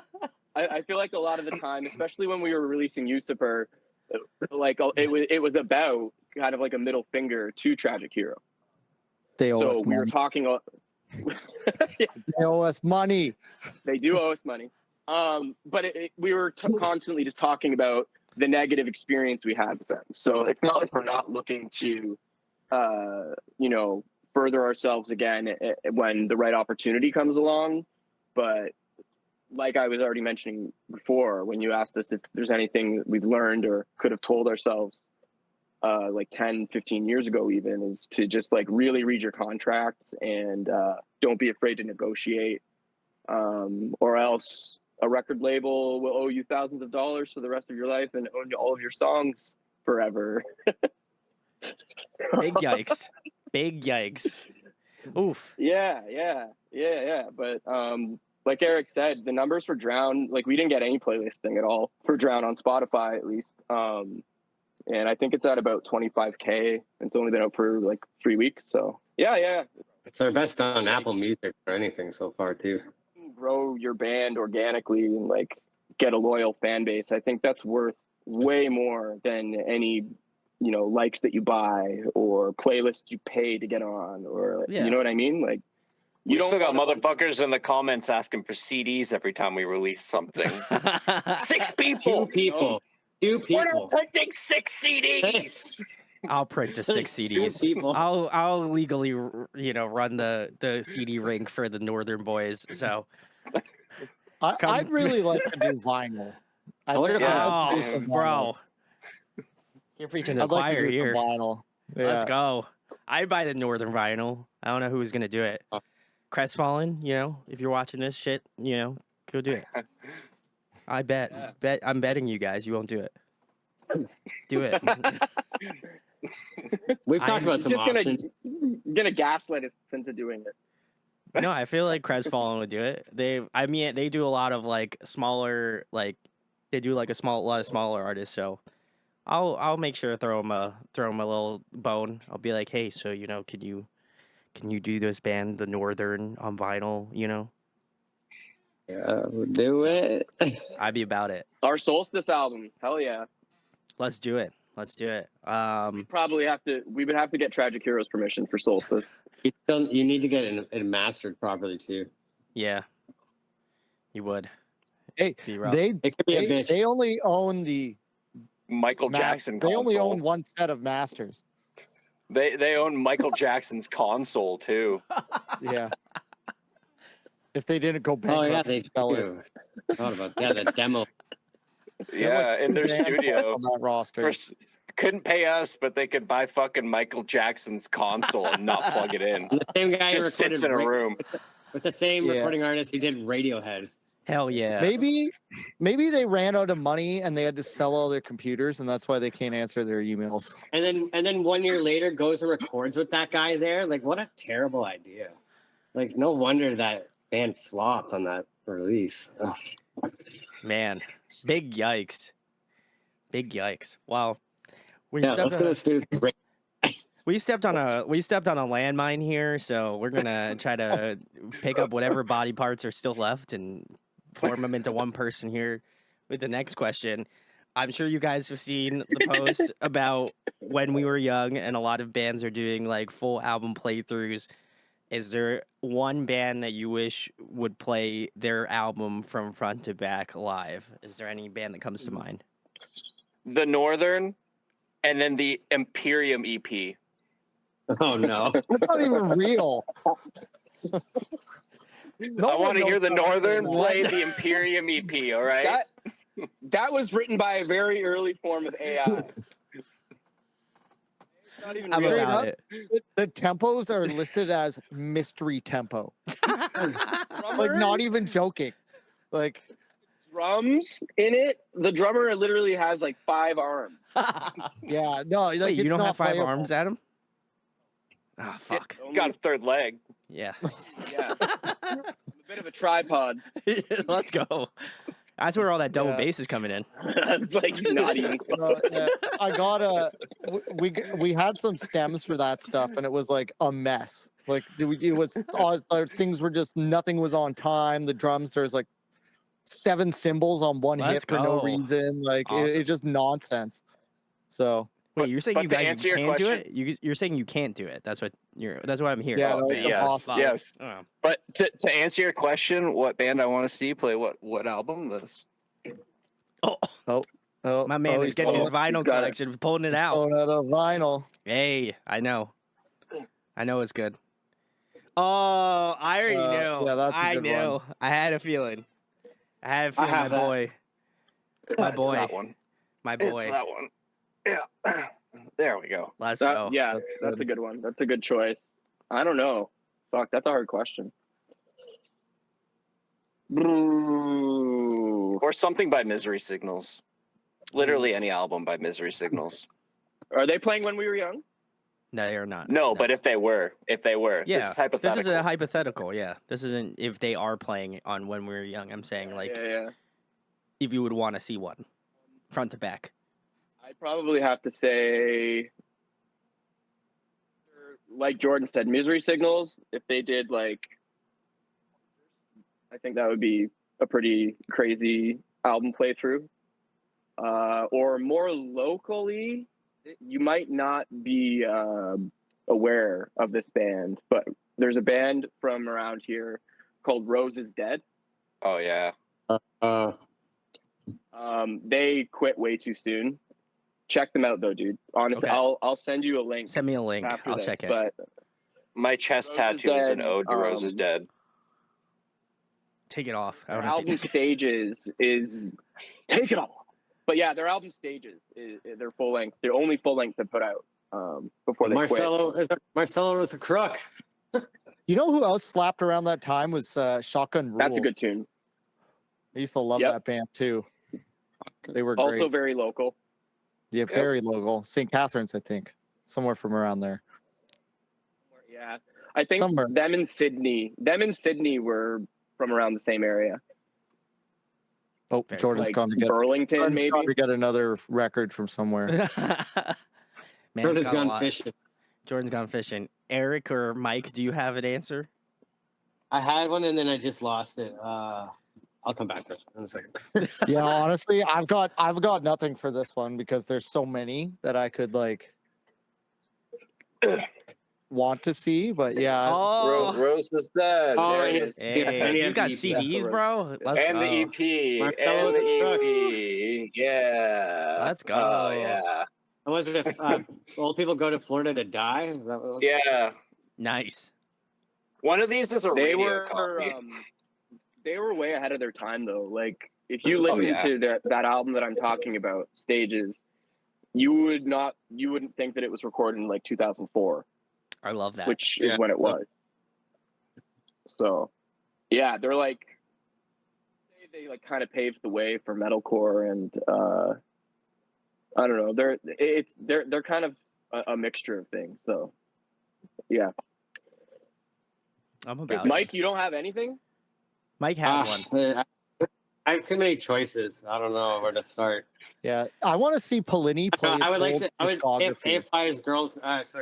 I feel like a lot of the time, especially when we were releasing Usurper, like it was about kind of like a middle finger to Tragic Hero. They owe us money. Were talking. They owe us money. They do owe us money. But we were constantly just talking about the negative experience we had with them. So it's not like we're not looking to, further ourselves again when the right opportunity comes along. But like I was already mentioning before, when you asked us if there's anything that we've learned or could have told ourselves like 10, 15 years ago even, is to just like really read your contracts and don't be afraid to negotiate, or else a record label will owe you thousands of dollars for the rest of your life and own all of your songs forever. Big yikes. Big yikes. Oof. Yeah. But like Eric said, the numbers for Drown, like we didn't get any playlisting at all for Drown on Spotify, at least. And I think it's at about 25K. It's only been out for like 3 weeks. So yeah. It's our best on Apple Music or anything so far too. Grow your band organically and like get a loyal fan base. I think that's worth way more than any, likes that you buy or playlists you pay to get on, or you know what I mean? Like you still got motherfuckers in the comments asking for CDs every time we release something. 6 people. 2 people. 2 people. We're printing 6 CDs. I'll print the 6 CDs. I'll legally, run the CD rink for the Northern Boys. So I'd really like to do vinyl. Bro, you're preaching to the choir here. Vinyl. Yeah. Let's go. I'd buy the Northern vinyl. I don't know who was gonna do it. Oh. Crestfallen, if you're watching this shit, go do it. I bet. Yeah. I'm betting you guys you won't do it. Do it. We've I talked am about He's some just options. gonna gaslight us into doing it. No, I feel like Crestfallen would do it. They do a lot of like smaller, like they do like a lot of smaller artists. So I'll make sure to throw them a little bone. I'll be like, hey, so can you do this band, the Northern, on vinyl? Yeah, we'll do it. I'd be about it. Our Solstice album, hell yeah. Let's do it. Let's do it. We would have to get Tragic Heroes permission for Solstice. You need to get it mastered properly too. Yeah, you would. Hey, Be rough. they It could be a bitch. they only own the Michael Jackson They only console. own one set of masters. They own Michael Jackson's console too. Yeah. If they didn't go Oh bankrupt, yeah, they they'd sell it. do. Thought about the demo. Yeah, in their Bands studio. on that roster. Couldn't pay us, but they could buy fucking Michael Jackson's console and not plug it in. And the same guy Just sits in a room. with the same Yeah. recording artist who did Radiohead. Hell yeah. Maybe they ran out of money and they had to sell all their computers, and that's why they can't answer their emails. And then 1 year later goes and records with that guy there. Like, what a terrible idea. Like, no wonder that band flopped on that release. Ugh. Man, big yikes. Big yikes. Wow. Yeah, let's go to We stepped on a landmine here, so we're gonna try to pick up whatever body parts are still left and form them into one person here with the next question. I'm sure you guys have seen the post about when we were young, and a lot of bands are doing like full album playthroughs. Is there one band that you wish would play their album from front to back live? Is there any band that comes to mind? The Northern, and then the Imperium EP. Oh no. That's not even real. I want to hear the Northern What? play the Imperium EP. All right. That was written by a very early form of AI. It's not even I'm real. Straight about up. it. The tempos are listed as mystery tempo. Like, Drummer, not even joking. Like, drums in it. The drummer literally has like 5 arms. yeah, no, like, Wait, you it's don't not have 5 playable. arms, Adam? Oh, fuck. Got a third leg. Yeah. Yeah. I'm a bit of a tripod. Let's go. That's where all that double Yeah. bass is coming in. That's like not even close. Yeah, I got we had some stems for that stuff, and it was like a mess. Like it was all things were just nothing was on time. The drums, there's like 7 cymbals on one Let's hit for no go. reason. Like Awesome. it's just nonsense. So Wait, you're saying but you to guys answer your can't do question- it? You're saying you can't do it. That's what I'm hearing. yeah, Oh, no, it's yes, impossible. yes. Oh. But to answer your question, what band I want to see play what album? This Oh, My man is he's getting his pulling- vinyl he's got it. collection, pulling it out. pulling out a vinyl. Hey, I know it's good. Oh, I already knew. yeah, that's a I good knew. one. I had a feeling. I my have that. boy. My It's boy. that one. My It's boy. that one. Yeah. There we go. Let's go. Yeah, That's that's good. a good one. That's a good choice. I don't know. Fuck, that's a hard question. Ooh. Or something by Misery Signals. Literally any album by Misery Signals. Are they playing When We Were Young? No, you're not. No, but if they were, yeah, this is hypothetical. This is a hypothetical. Yeah, this isn't if they are playing on When We Were Young. I'm saying like Yeah. if you would want to see one, front to back. I'd probably have to say, like Jordan said, Misery Signals. If they did like, I think that would be a pretty crazy album playthrough. Or more locally, you might not be aware of this band, but there's a band from around here called Rose is Dead. Oh yeah. They quit way too soon. Check them out though, dude. Honestly, Okay. I'll send you a link. Send me a link. After I'll this, check it. But My chest Rose is tattoo is an Dead, ode to Rose is Dead. Take it off. I their want to album see. stages is take it off. But yeah, their album stages they're full length. They're only full length to put out. before they quit. Marcelo was a crook. You know who else slapped around that time was Shotgun Rule. That's a good tune. I used to love Yep. that band too. They were Also great. very local. Yeah, very local. St. Catharines, I think. Somewhere from around there. Yeah. I think Somewhere. them and Sydney were from around the same area. Oh, Very Jordan's Like gone to get Burlington, Jordan's maybe. gone to get another record from somewhere. Man, Jordan's gone fishing. Jordan's gone fishing. Eric or Mike, do you have an answer? I had one and then I just lost it. I'll come back to it in a second. Yeah, honestly, I've got nothing for this one because there's so many that I could like want to see, but yeah. Oh, Rose is dead. Oh, There and it is. hey, he's got EP. CDs, bro. Let's And go. the EP. Marcelo's And a truck. the EP. Yeah. Let's go. Oh, yeah. Was it if old people go to Florida to die? Is that what it was? Yeah. Nice. One of these is a They radio were copy. they were way ahead of their time though. Like if you Oh, listen yeah. to that album that I'm talking about, Stages, you wouldn't think that it was recorded in like 2004, I love that. which is when it was. So, yeah, they're like they like kind of paved the way for metalcore, and I don't know. They're kind of a mixture of things. So, yeah. I'm about Mike, it. you don't have anything? Mike had one. I have too many choices. I don't know where to start. Yeah, I want to see Polini play. I would like to. I would if discography. AFI's girls.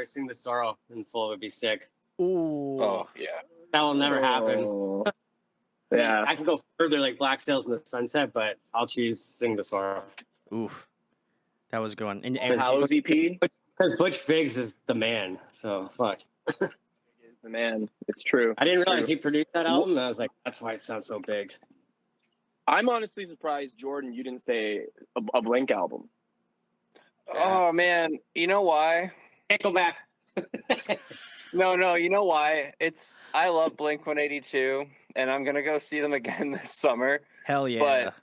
Sing the sorrow in full would be sick. Ooh. Oh, yeah. That will never happen. Oh. Yeah. I can go further like Black Sails in the Sunset, but I'll choose Sing the Sorrow. Oof. That was going. And How's EP? Because Butch Viggs is the man. So fuck. Is the man. It's true. I didn't realize he produced that album. And I was like, that's why it sounds so big. I'm honestly surprised, Jordan, you didn't say a Blink album. Oh, man. You know why? Can't go back. No, you know why? I love Blink 182, and I'm gonna go see them again this summer. hell yeah. But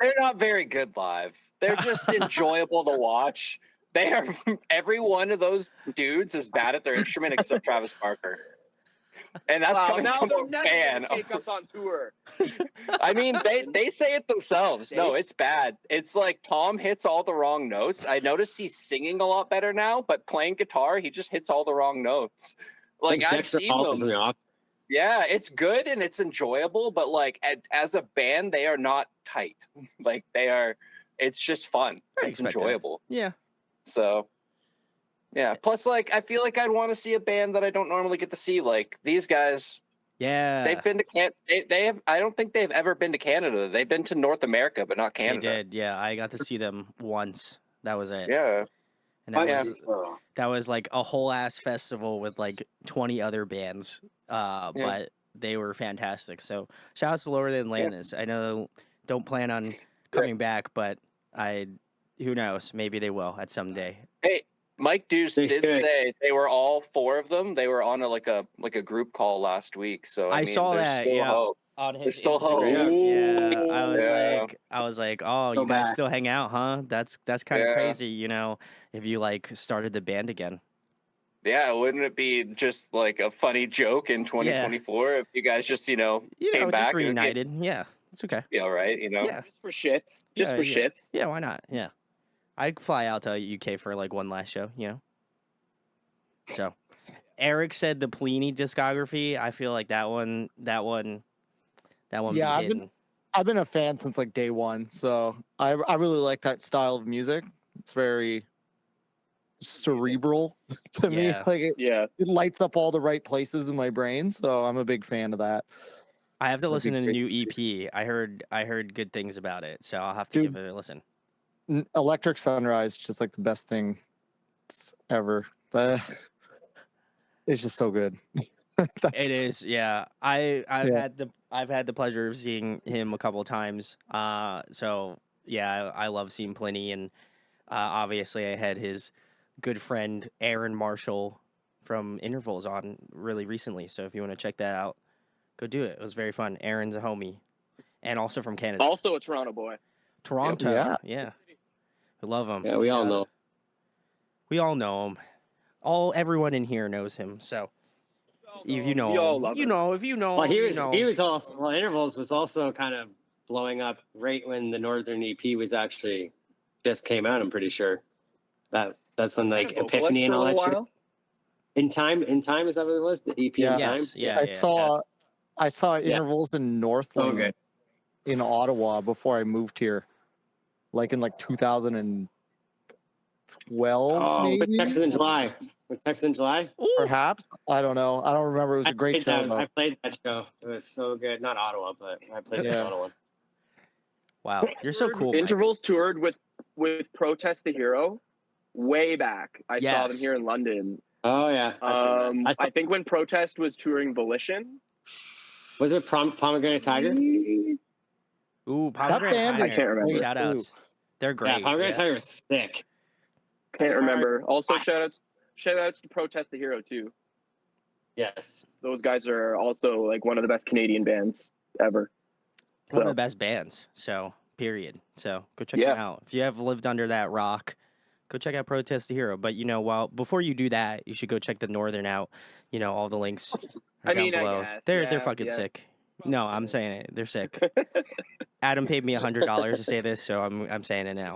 they're not very good live. They're just enjoyable to watch. They are every one of those dudes is bad at their instrument except Travis Barker. And that's coming from a fan. Take us on tour. I mean, they say it themselves. No, it's bad. It's like Tom hits all the wrong notes. I notice he's singing a lot better now, but playing guitar, he just hits all the wrong notes. Like I've seen them. Yeah, it's good and it's enjoyable, but like as a band, they are not tight. Like they are. It's just fun. It's enjoyable. Yeah. So. Yeah. Plus, like, I feel like I'd want to see a band that I don't normally get to see. Like these guys, Yeah. they've been to they have. I don't think they've ever been to Canada. They've been to North America, but not They Canada. did. Yeah. I got to see them once. That was it. Yeah. And Yeah. that was like a whole ass festival with like 20 other bands. But they were fantastic. So shout out to Lower Than Landis. I know don't plan on coming back, but who knows? Maybe they will at some day. Hey, Mike Deuce did say they were all four of them. They were on a group call last week. So I mean, saw there's that. Still Yeah. hope. On his There's still hope. Instagram. Yeah. Yeah. I was like, oh, Go you guys back. still hang out, huh? That's kind of Yeah. crazy, if you like started the band again. Yeah, wouldn't it be just like a funny joke in 2024 if you guys just came Just back reunited. Yeah, it's okay. Yeah, right. Yeah. Just for shits. Just for shits. Yeah, why not? Yeah, I'd fly out to UK for like one last show. So, Eric said the Plini discography. I feel like that one. Yeah, I've been a fan since like day one, so I really like that style of music. It's very cerebral to me. Yeah. Like it Yeah. lights up all the right places in my brain, so I'm a big fan of that. I have to listen to the great. new EP. I heard good things about it, so I'll have to Dude. give it a listen. Electric Sunrise, just like the best thing ever. It's just so good. It is, yeah. I've had the pleasure of seeing him a couple of times. So yeah, I love seeing Pliny, and obviously I had his good friend Aaron Marshall from Intervals on really recently. So if you want to check that out, go do it. It was very fun. Aaron's a homie, and also from Canada. Also a Toronto boy. Toronto, Yeah. yeah. We love him. Yeah, we all know. We all know him. everyone in here knows him. So if you know We all him, love you him. know. If you know Well, him, he you was know. he was also well. Intervals was also kind of blowing up right when the Northern EP was actually just came out. I'm pretty sure that's when like Vocalist Epiphany and for a all little that shit. while. In time, is that what it was? The EP Yeah. in time. Yes, yeah, I yeah. saw intervals in Northland Okay. in Ottawa before I moved here, like in like 2012, Oh, with maybe, Texas in July. With Texas in July. Ooh, perhaps. I don't know. I don't remember. It was a great show I though. played that show. It was so good. Not Ottawa, but I played the Yeah. Ottawa one. wow, you're so cool, Mike. Intervals toured with Protest the Hero way back. I saw them Yes. here in London. Oh yeah. I've seen that. I think when Protest was touring Volition. Was it Pomegranate Tiger? Ooh, That Pomegranate band Tiger. is can't remember. great, Shout outs. too. They're Yeah, great. Pomegranate Tiger was sick. Can't remember. Also, shout outs to Protest the Hero too. Yes. Those guys are also like one of the best Canadian bands ever. One of So the best bands. So, period. So, go check Yeah. them out. If you have lived under that rock, go check out Protest the Hero. But, before you do that, you should go check the Northern out. All the links are down below. guess, They're fucking sick. No, I'm saying it. They're sick. Adam paid me $100 to say this, so I'm saying it now.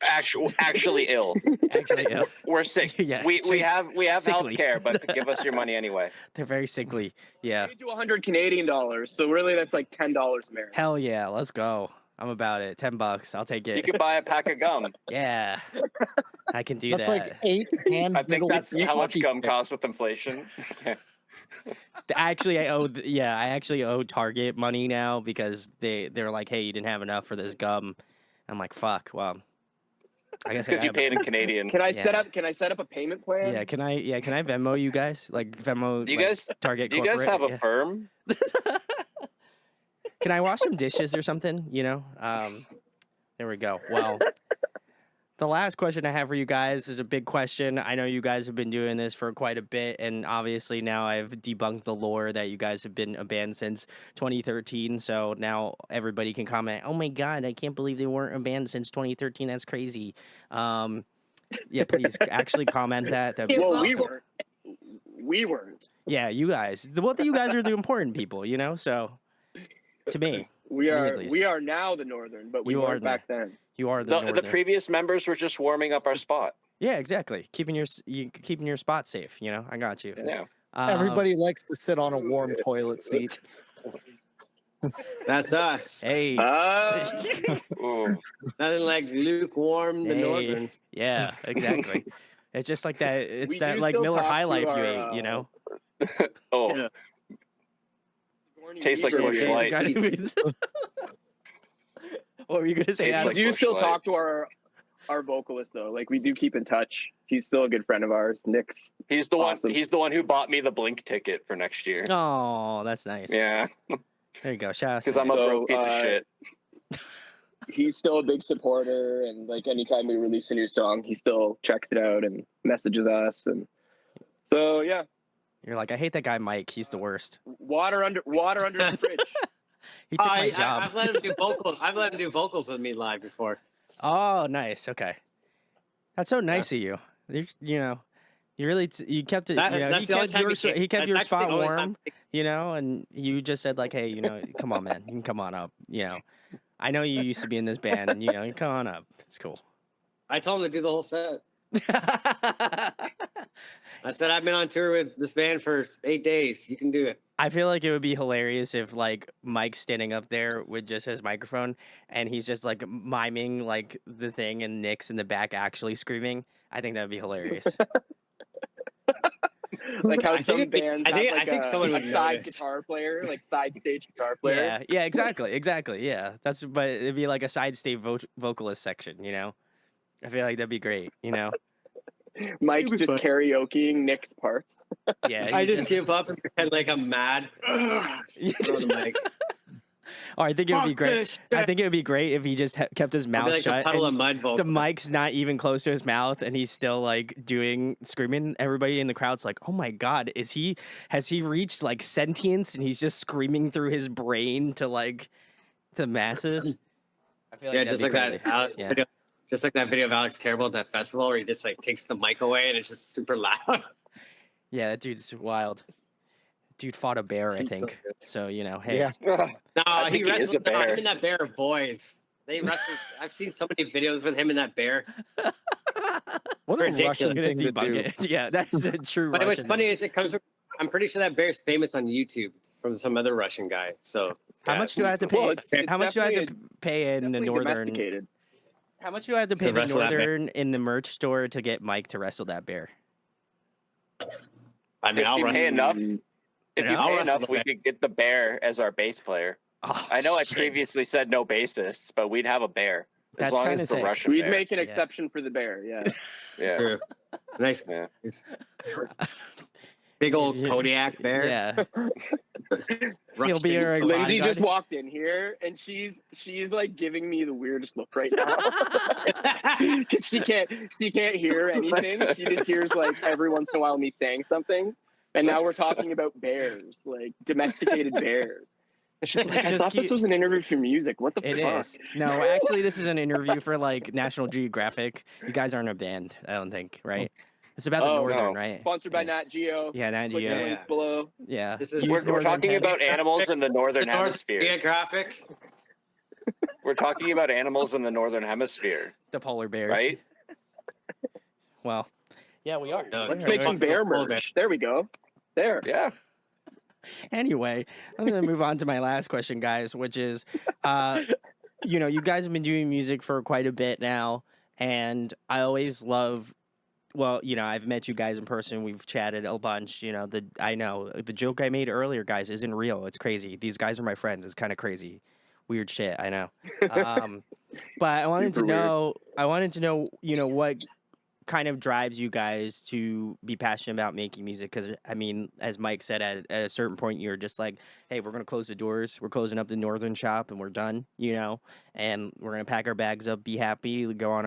Actually ill. Actually, We're sick. Yeah, we sick. have health Sickly. care, but give us your money anyway. they're very sickly. Yeah. we do 100 Canadian dollars, so really that's like $10 American. Hell yeah, let's go. I'm about it. $10. I'll take You it. could buy a pack of gum. Yeah. I can do That's that. like 8 hand. I think that's how much puppy gum sticks. costs with inflation. Actually, I actually owe Target money now because they're like, hey, you didn't have enough for this gum. I'm like, fuck. Well, I guess I Because you gotta, paid in Canadian. Can I Yeah. set up a payment plan? yeah. Can I Venmo you guys? Like Venmo. Do you like, guys Target? Do you guys have corporate? a firm? Can I wash some dishes or something? There we go. Well, the last question I have for you guys is a big question. I know you guys have been doing this for quite a bit, and obviously now I've debunked the lore that you guys have been a band since 2013. So now everybody can comment, oh my God, I can't believe they weren't a band since 2013. That's crazy. Yeah, please actually comment that. Well, we weren't. Yeah, you guys. You guys are the important people, So to me, We To me, are at least. we are now the Northern, but we You weren't are back then. you are the The Northern. previous members were just warming up our spot. Yeah, exactly. Keeping your spot safe. I got you. Yeah. Everybody likes to sit on a warm toilet seat. That's us. Hey. Ooh. Nothing like lukewarm the Hey. Northern. Yeah, exactly. It's just like that. It's We that do like still Miller talk High to Life you our, ate. Oh. Yeah. Tastes like Weezer Busch beers. Light. What were you gonna say? Tastes Adam? We like do Busch still Light. talk to our vocalist though. Like we do keep in touch. He's still a good friend of ours. Nick's He's the Awesome. one. He's the one who bought me the Blink ticket for next year. Oh, that's nice. Yeah, There you go. Shout out. because to I'm a So, broke piece of shit. he's still a big supporter, and like anytime we release a new song, he still checks it out and messages us. And so yeah, You're like, I hate that guy Mike. He's the worst. water under the bridge. He took my job. I've let him do vocals. I've let him do vocals with me live before. Oh, nice. Okay. That's so nice of you. You really you kept it. That's he the only kept time your he came- he kept that's your actually spot the only time warm. And you just said like, hey, come on, man, you can come on up. I know you used to be in this band. Come on up. It's cool. I told him to do the whole set. I said I've been on tour with this band for 8 days. You can do it. I feel like it would be hilarious if like Mike's standing up there with just his microphone and he's just like miming like the thing and Nick's in the back actually screaming. I think that'd be hilarious. Like how I some think it'd be- bands I think someone a would side notice. guitar player, like side stage guitar player. Yeah, exactly. Yeah, but it'd be like a side stage vocalist section. I feel like that'd be great. Mike's It'd be just fun. karaokeing Nick's parts. Yeah, I he's just give up and pretend like I'm mad. Throw the mic. Oh, I think it would be Fuck great. this I shit. think it would be great if he just kept his I'll be mouth like a shut. puddle of And mud vocals. the mic's not even close to his mouth, and he's still like screaming. Everybody in the crowd's like, "Oh my God, has he reached like sentience?" And he's just screaming through his brain to the masses. I feel Yeah, that'd just be like crazy. that. Yeah. Video. Just like that video of Alex Terrible at that festival where he just like takes the mic away and it's just super loud. Yeah, that dude's wild. Dude fought a bear, I He's so think. good. So, you know, hey. Yeah. No, I he think he is wrestled. a No, him bear. and that bear are boys. They wrestled. I've seen so many videos with him and that bear. What a Ridiculous. Russian I'm gonna thing to debunk do. it. Yeah, that is a true But Russian what's funny thing. is it comes from. I'm pretty sure that bear's famous on YouTube from some other Russian guy. So How yeah, much do I have to Well, pay? it's How much do I have to definitely pay in the definitely northern? domesticated. How much do I have to pay the wrestle that bear? northern in the merch store to get Mike to wrestle that bear? I mean, If I'll you wrestle. pay enough, Mm, if Yeah, you I'll pay wrestle enough, the we bear. could get the bear as our bass player. Oh, I know I shit. previously said no bassists, but we'd have a bear. As That's long as kinda it's a sick. Russian We'd bear. make an Yeah. exception for the bear. Yeah. Yeah. True. Nice, Yeah. big old Yeah. Kodiak bear. Yeah, he'll Russian. be our Lindsay just bodyguard. walked in here and she's like giving me the weirdest look right now because she can't hear anything. She just hears like every once in a while me saying something, and now we're talking about bears, like domesticated bears. She's like, I Just thought this keep- was an interview for music. What the It fuck? is. No, actually, this is an interview for like National Geographic. You guys aren't a band, I don't think, right? It's about the Oh, northern, no. right? Sponsored by Yeah. Nat Geo. Yeah, Nat Click the Geo. link below. Yeah. This is- Use We're Northern talking Tech. about animals in the northern North hemisphere. Geographic. We're talking about animals in the northern hemisphere, the polar bears, right? Well, yeah, we are. No, Let's Yeah, make right. some bear Full bear. merch. There we go. There. Yeah. Anyway, I'm gonna move on to my last question, guys, which is, you know, you guys have been doing music for quite a bit now, and I always love. Well, you know, I've met you guys in person. We've chatted a bunch. You know, the joke I made earlier, guys, isn't real. It's crazy. These guys are my friends. It's kind of crazy, weird shit. I know. But I wanted to Super weird. know. I wanted to know. You know what kind of drives you guys to be passionate about making music? Because I mean, as Mike said, at a certain point, you're just like, hey, we're gonna close the doors. We're closing up the northern shop, and we're done. You know, and we're gonna pack our bags up, be happy, go on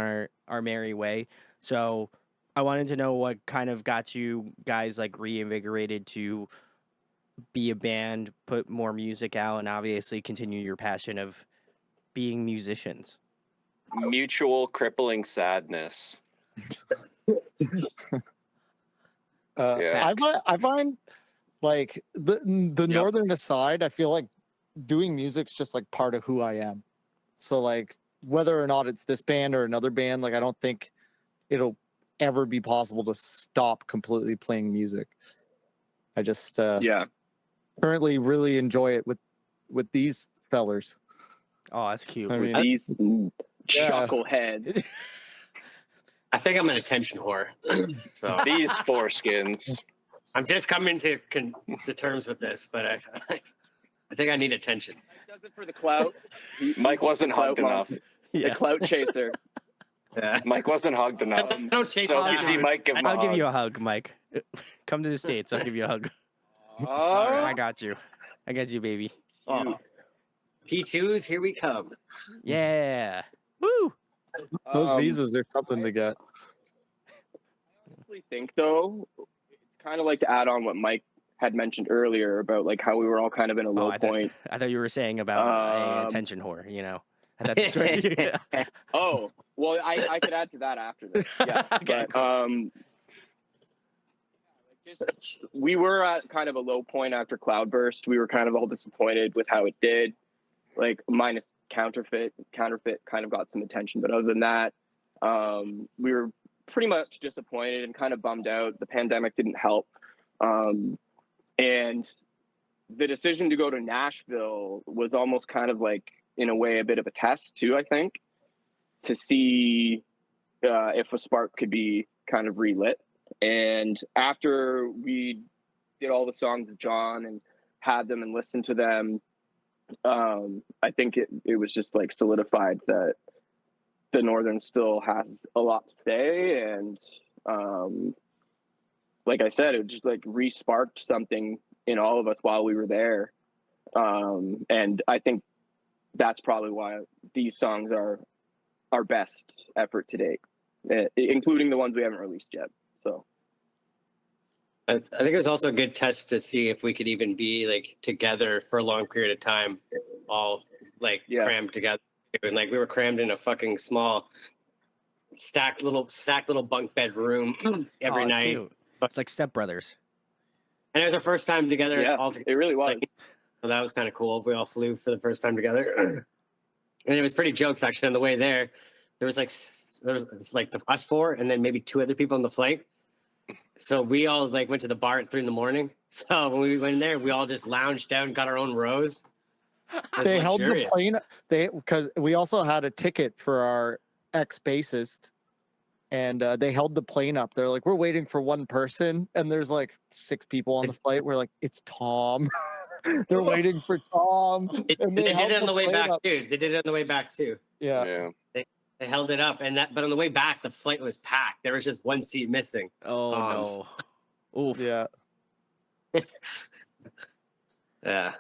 our merry way. So I wanted to know what kind of got you guys like reinvigorated to be a band, put more music out, and obviously continue your passion of being musicians. Mutual crippling sadness. Yeah. I find like the northern aside, I feel like doing music's just like part of who I am. So like whether or not it's this band or another band, like I don't think it'll ever be possible to stop completely playing music. I just Yeah. currently really enjoy it with these fellers. Oh, that's cute. I mean, These Yeah. chuckleheads. I think I'm an attention whore. So These foreskins. I'm just coming to terms with this, but I think I need attention. Does it for the clout. Mike wasn't Clout hugged enough. monster. Yeah. The clout chaser. Yeah. Mike wasn't hugged enough. Don't chase So if that you see dude. Mike, give him a I'll give hug. you a hug, Mike. Come to the States. I'll give you a hug. Oh, I got you. I got you, baby. Oh. P2s, here we come. Yeah. Woo. those um, visas are something to get. I honestly think though, it's kind of like to add on what Mike had mentioned earlier about like how we were all kind of in a low I point. thought you were saying about a Um, attention whore, you know. I thought that's what you... Oh, well, I could add to that after this. Yeah, Okay, but we were at kind of a low point after Cloudburst. We were kind of all disappointed with how it did. Like minus counterfeit kind of got some attention, but other than that, we were pretty much disappointed and kind of bummed out. The pandemic didn't help, and the decision to go to Nashville was almost kind of like, in a way, a bit of a test too, I think, to see if a spark could be kind of relit. And after we did all the songs with John and had them and listened to them, I think it was just like solidified that the Northern still has a lot to say. And like I said, it just like re-sparked something in all of us while we were there. And I think that's probably why these songs are our best effort to date, including the ones we haven't released yet. So I think it was also a good test to see if we could even be like together for a long period of time, all like Yeah. crammed together. And like we were crammed in a fucking small stacked little bunk bed room every Oh, that's night. cute. It's like Step Brothers. And it was our first time together. Yeah, all it really was. like, so that was kind of cool. We all flew for the first time together, and it was pretty jokes actually on the way there. There was like us four, and then maybe 2 other people on the flight. So we all like went to the bar at 3 a.m. So when we went in there, we all just lounged down, got our own rows. It was They held the luxurious. plane. Because we also had a ticket for our ex bassist, and they held the plane up. They're like, we're waiting for one person, and there's like 6 people on the flight. We're like, it's Tom. They're waiting for Tom. They And did held it on the way plane back up. too. They did it on the way back too. Yeah. They held it up, but on the way back, the flight was packed. There was just 1 seat missing. Oh no. Oof. Yeah. Yeah,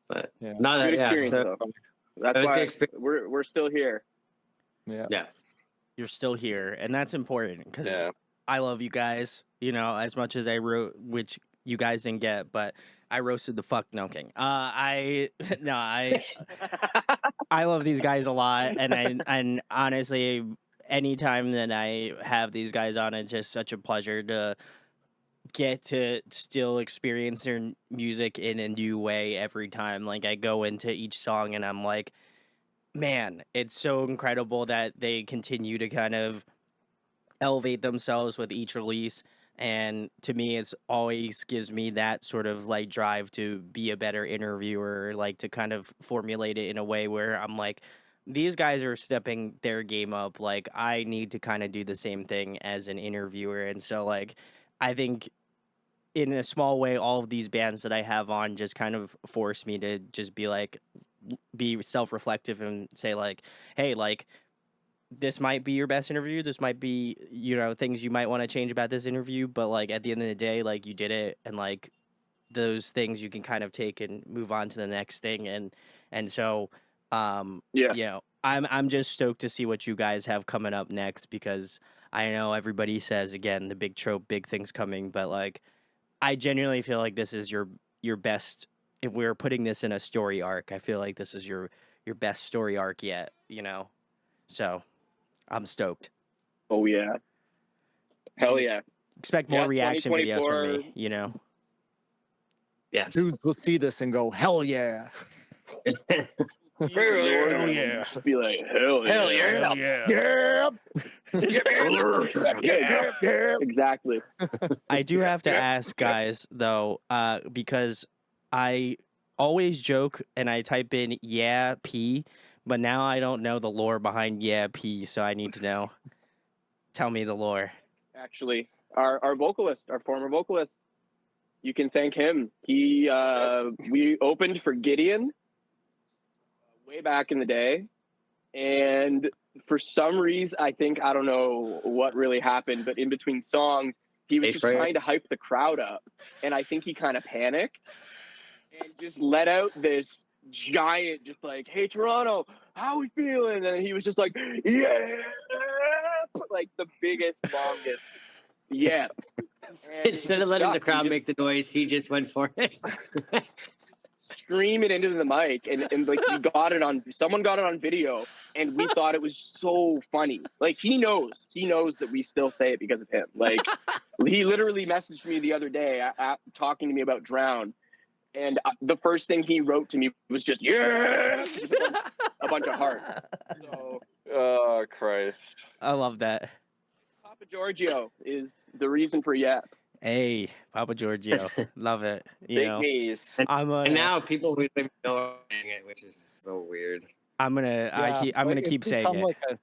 but Yeah. not Good yeah. experience, So, though. that That's was why good experience. we're still here. Yeah. Yeah. You're still here, and that's important because Yeah. I love you guys. You know, as much as I wrote, which you guys didn't get, but I roasted the fuck. No I'm kidding. I no, I love these guys a lot, and honestly, anytime that I have these guys on, it's just such a pleasure to get to still experience their music in a new way every time. Like I go into each song and I'm like, man, it's so incredible that they continue to kind of elevate themselves with each release. And to me, it's always gives me that sort of like drive to be a better interviewer, like to kind of formulate it in a way where I'm like, these guys are stepping their game up. Like I need to kind of do the same thing as an interviewer. And so like, I think in a small way, all of these bands that I have on just kind of force me to just be like, be self-reflective and say like, hey, like, this might be your best interview. This might be, you know, things you might want to change about this interview. But like at the end of the day, like you did it, and like those things you can kind of take and move on to the next thing. And so, Yeah. you know, I'm just stoked to see what you guys have coming up next because I know everybody says again the big trope, big things coming, but like I genuinely feel like this is your best. If we're putting this in a story arc, I feel like this is your best story arc yet. You know, so. I'm stoked. Oh yeah. Hell yeah. Expect more Yeah, reaction videos from 2024. me, you know? Yes. Dudes will see this and go, hell yeah. Hell yeah. Just be like, hell yeah. yeah. Yeah. Exactly. I do have to ask, guys, though, because I always joke and I type in yeah, P, but now I don't know the lore behind yeah, P, so I need to know. Tell me the lore. Actually, our vocalist, our former vocalist, you can thank him. He we opened for Gideon way back in the day, and for some reason, I don't know what really happened, but in between songs, he was just trying to hype the crowd up, and I think he kind of panicked and just let out this giant, just like, "Hey Toronto, how we feeling?" And he was just like, "Yeah," like the biggest, longest, yeah. Instead of letting the crowd make the noise, he just went for it. Scream it into the mic, and like someone got it on video, and we thought it was so funny. Like he knows that we still say it because of him. Like he literally messaged me the other day talking to me about Drown. And the first thing he wrote to me was just, yeah, a bunch of hearts. So, Oh, Christ. I love that. Papa Giorgio is the reason for yeah. Hey, Papa Giorgio. Love it. You Big know, knees. And now people who don't know it, which is so weird. I'm gonna keep saying it.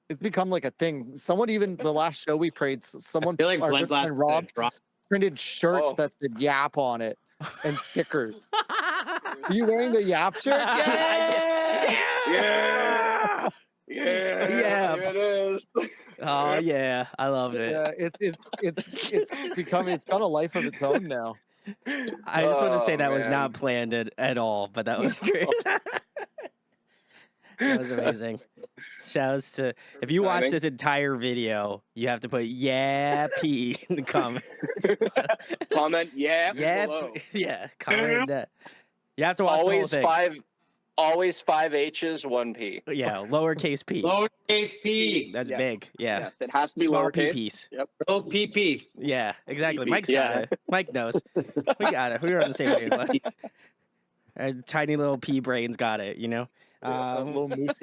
It's become like a thing. Someone even the last show we prayed, someone I feel like our Blood good friend Blast Rob drop. printed shirts that said Yap on it and stickers. Are you wearing the Yap shirt? Yeah! Yeah. Yeah. Here it is. Oh yeah, I loved it. Yeah, it's got a life of its own now. I just want to say Oh, that was man. not planned at all, but that was great. That was amazing. Shouts to if you watch this entire video, you have to put yeah P in the comments. Comment yeah. Yeah, Below. yeah. Comment that. You have to watch Always the whole thing. always 5 H's, 1 P. Yeah, lowercase p. Lowercase p. That's Yes. big. Yeah. Yes, it has to be Small p lowercase. piece. Yep. No pp. Yeah, exactly. PP, Mike's got yeah. it. Mike knows. We got it. We were on the same page. Tiny little pea brains got it, you know? A little moose.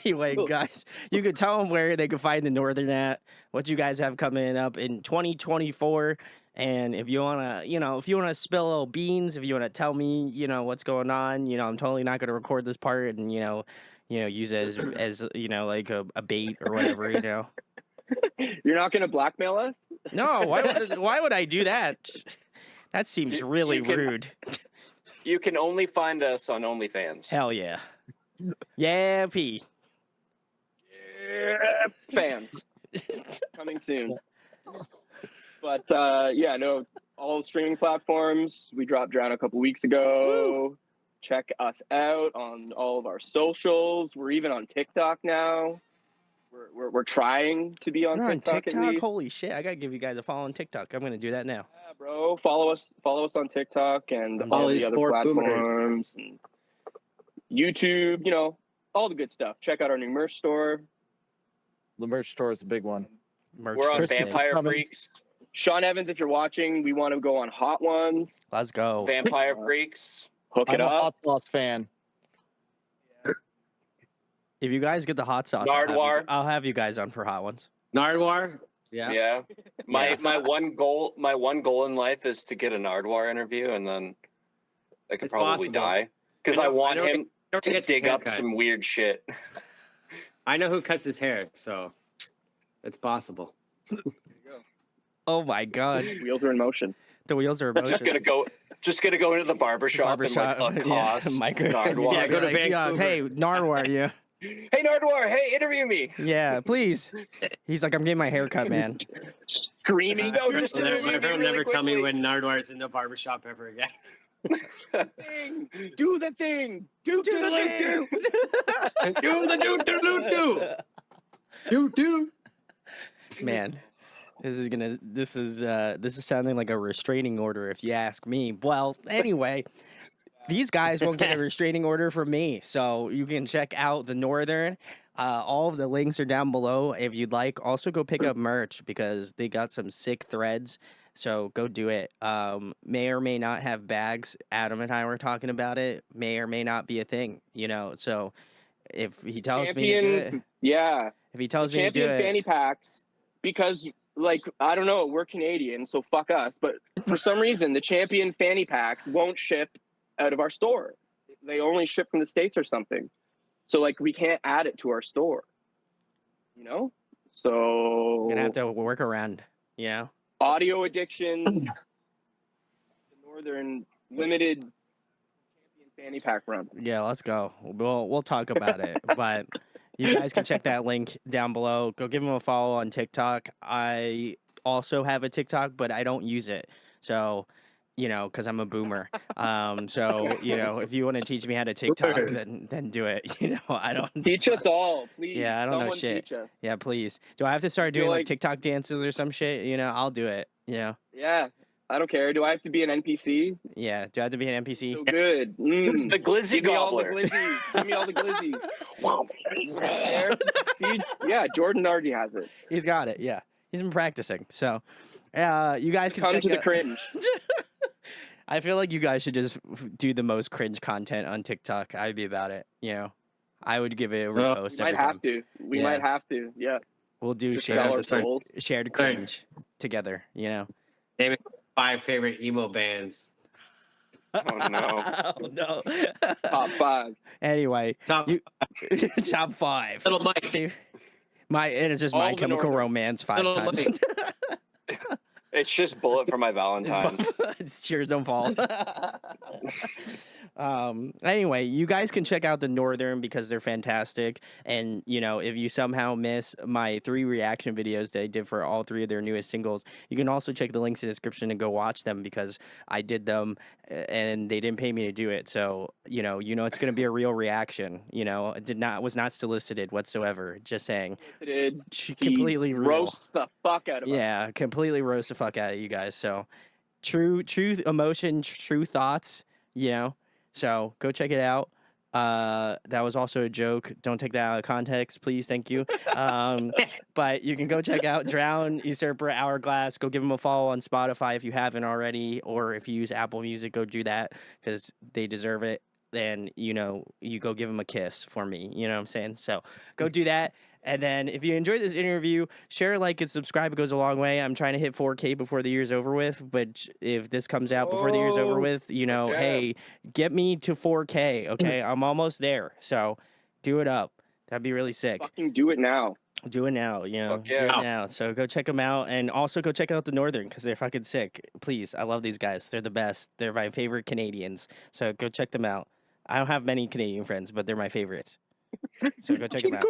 Anyway, guys, you could tell them where they could find the Northern at, what you guys have coming up in 2024. And if you want to, if you want to spill little beans, if you want to tell me, what's going on, I'm totally not going to record this part and, use it as like a bait or whatever, You're not going to blackmail us? No, why would I do that? That seems really you can- rude. You can only find us on OnlyFans. Hell yeah. Yeah, P. Yeah, fans. Coming soon. But yeah, no, all streaming platforms. We dropped Drown a couple weeks ago. Check us out on all of our socials. We're even on TikTok now. We're trying to be on You're on TikTok. At TikTok? least. Holy shit. I got to give you guys a follow on TikTok. I'm going to do that now. Yeah, bro. Follow us on TikTok and All all these the other four boomers. platforms and YouTube, all the good stuff. Check out our new merch store. The merch store is a big one. Merch We're on business. Vampire Coming. Freaks. Sean Evans, if you're watching, we want to go on Hot Ones. Let's go. Vampire Freaks. Hook it I'm a up. hot sauce fan. If you guys get the hot sauce, Nardwar. I'll have you guys on for hot ones. Nardwar. Yeah. Yeah. My Yes. my one goal in life is to get a Nardwar interview, and then I could It's probably possible. die because I I know- want I know him Don't to forget his dig up haircut. some weird shit. I know who cuts his hair, so it's possible. Oh my God. Wheels are in motion. The wheels are in motion. Just gonna go into the barbershop and like accost Nardwar. Yeah, go to Like, Vancouver. hey, Nardwar, yeah. Hey Nardwar, hey, interview me. Yeah, please. He's like, I'm getting my hair cut, man. Screaming. No, just Never, interview me never, really never tell me quickly. when Nardwar's in the barbershop ever again. Thing. Do the thing. Do Do the the thing. thing. Do the do. Man, this is sounding like a restraining order if you ask me. Well, anyway, these guys won't get a restraining order from me, so you can check out the Northern. All of the links are down below if you'd like. Also, go pick up merch because they got some sick threads. So go do it. May or may not have bags. Adam and I were talking about it. May or may not be a thing. So if he tells me to do it, Yeah. if he tells me to do Champion it, fanny packs, because I don't know, we're Canadian, so fuck us. But for some reason, the Champion fanny packs won't ship out of our store. They only ship from the States or something. So we can't add it to our store. So we're gonna have to work around. audio addiction, the Northern limited Champion fanny pack run. Yeah, let's go. We'll talk about it. But you guys can check that link down below. Go give him a follow on TikTok. I also have a TikTok, but I don't use it. So, because I'm a boomer. So, if you want to teach me how to TikTok, then do it. I don't Teach us all, please. Yeah, I don't know Someone shit. teach us. Yeah, please. Do I have to start feel doing like like- TikTok dances or some shit? I'll do it. Yeah. Yeah, I don't care. Do I have to be an NPC? Yeah. Do I have to be an NPC? So good. Mm. The glizzy Give me all the gobbler. glizzies. Give me all the glizzies. There. See, yeah, Jordan already has it. He's got it. Yeah. He's been practicing. So, you guys can Come check to the out- cringe. I feel like you guys should just do the most cringe content on TikTok. I'd be about it. I would give it a Well, repost We every might time. have to. We Yeah. might have to. Yeah. We'll do Just sell our Sorry. souls. shared cringe together. Name it 5 favorite emo bands. Oh no. Oh, no. Top 5. Anyway, Top top 5. Little Mike. And it's just All My the Chemical Northern. Romance 5 Little times. Mike. It's just Bullet for my Valentine. It's Tears Don't Fall. Anyway, you guys can check out the Northern because they're fantastic. And, if you somehow miss my 3 reaction videos that I did for all 3 of their newest singles, you can also check the links in the description and go watch them because I did them and they didn't pay me to do it. So, it's going to be a real reaction. It was not solicited whatsoever. Just saying. Did Completely real. roast the fuck out of us. Yeah, completely roast the fuck out of you guys. So, true emotion, true thoughts. So go check it out. That was also a joke. Don't take that out of context, please. Thank you. But you can go check out Drown, Usurper, Hourglass. Go give them a follow on Spotify if you haven't already, or if you use Apple Music, go do that because they deserve it. Then you go give them a kiss for me. You know what I'm saying? So go do that. And then if you enjoyed this interview, share, like, and subscribe. It goes a long way. I'm trying to hit 4K before the year's over with. But if this comes out before the year's over with, yeah. hey, get me to 4K, okay? I'm almost there. So do it up. That'd be really sick. Fucking do it now. Do it now, Fuck do yeah. it now. So go check them out. And also go check out the Northern because they're fucking sick. Please, I love these guys. They're the best. They're my favorite Canadians. So go check them out. I don't have many Canadian friends, but they're my favorites. So go check them out.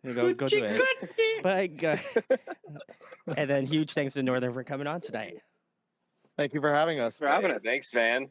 Go do it. But and then huge thanks to Northern for coming on tonight. Thank you for having us. For having us. Thanks, man.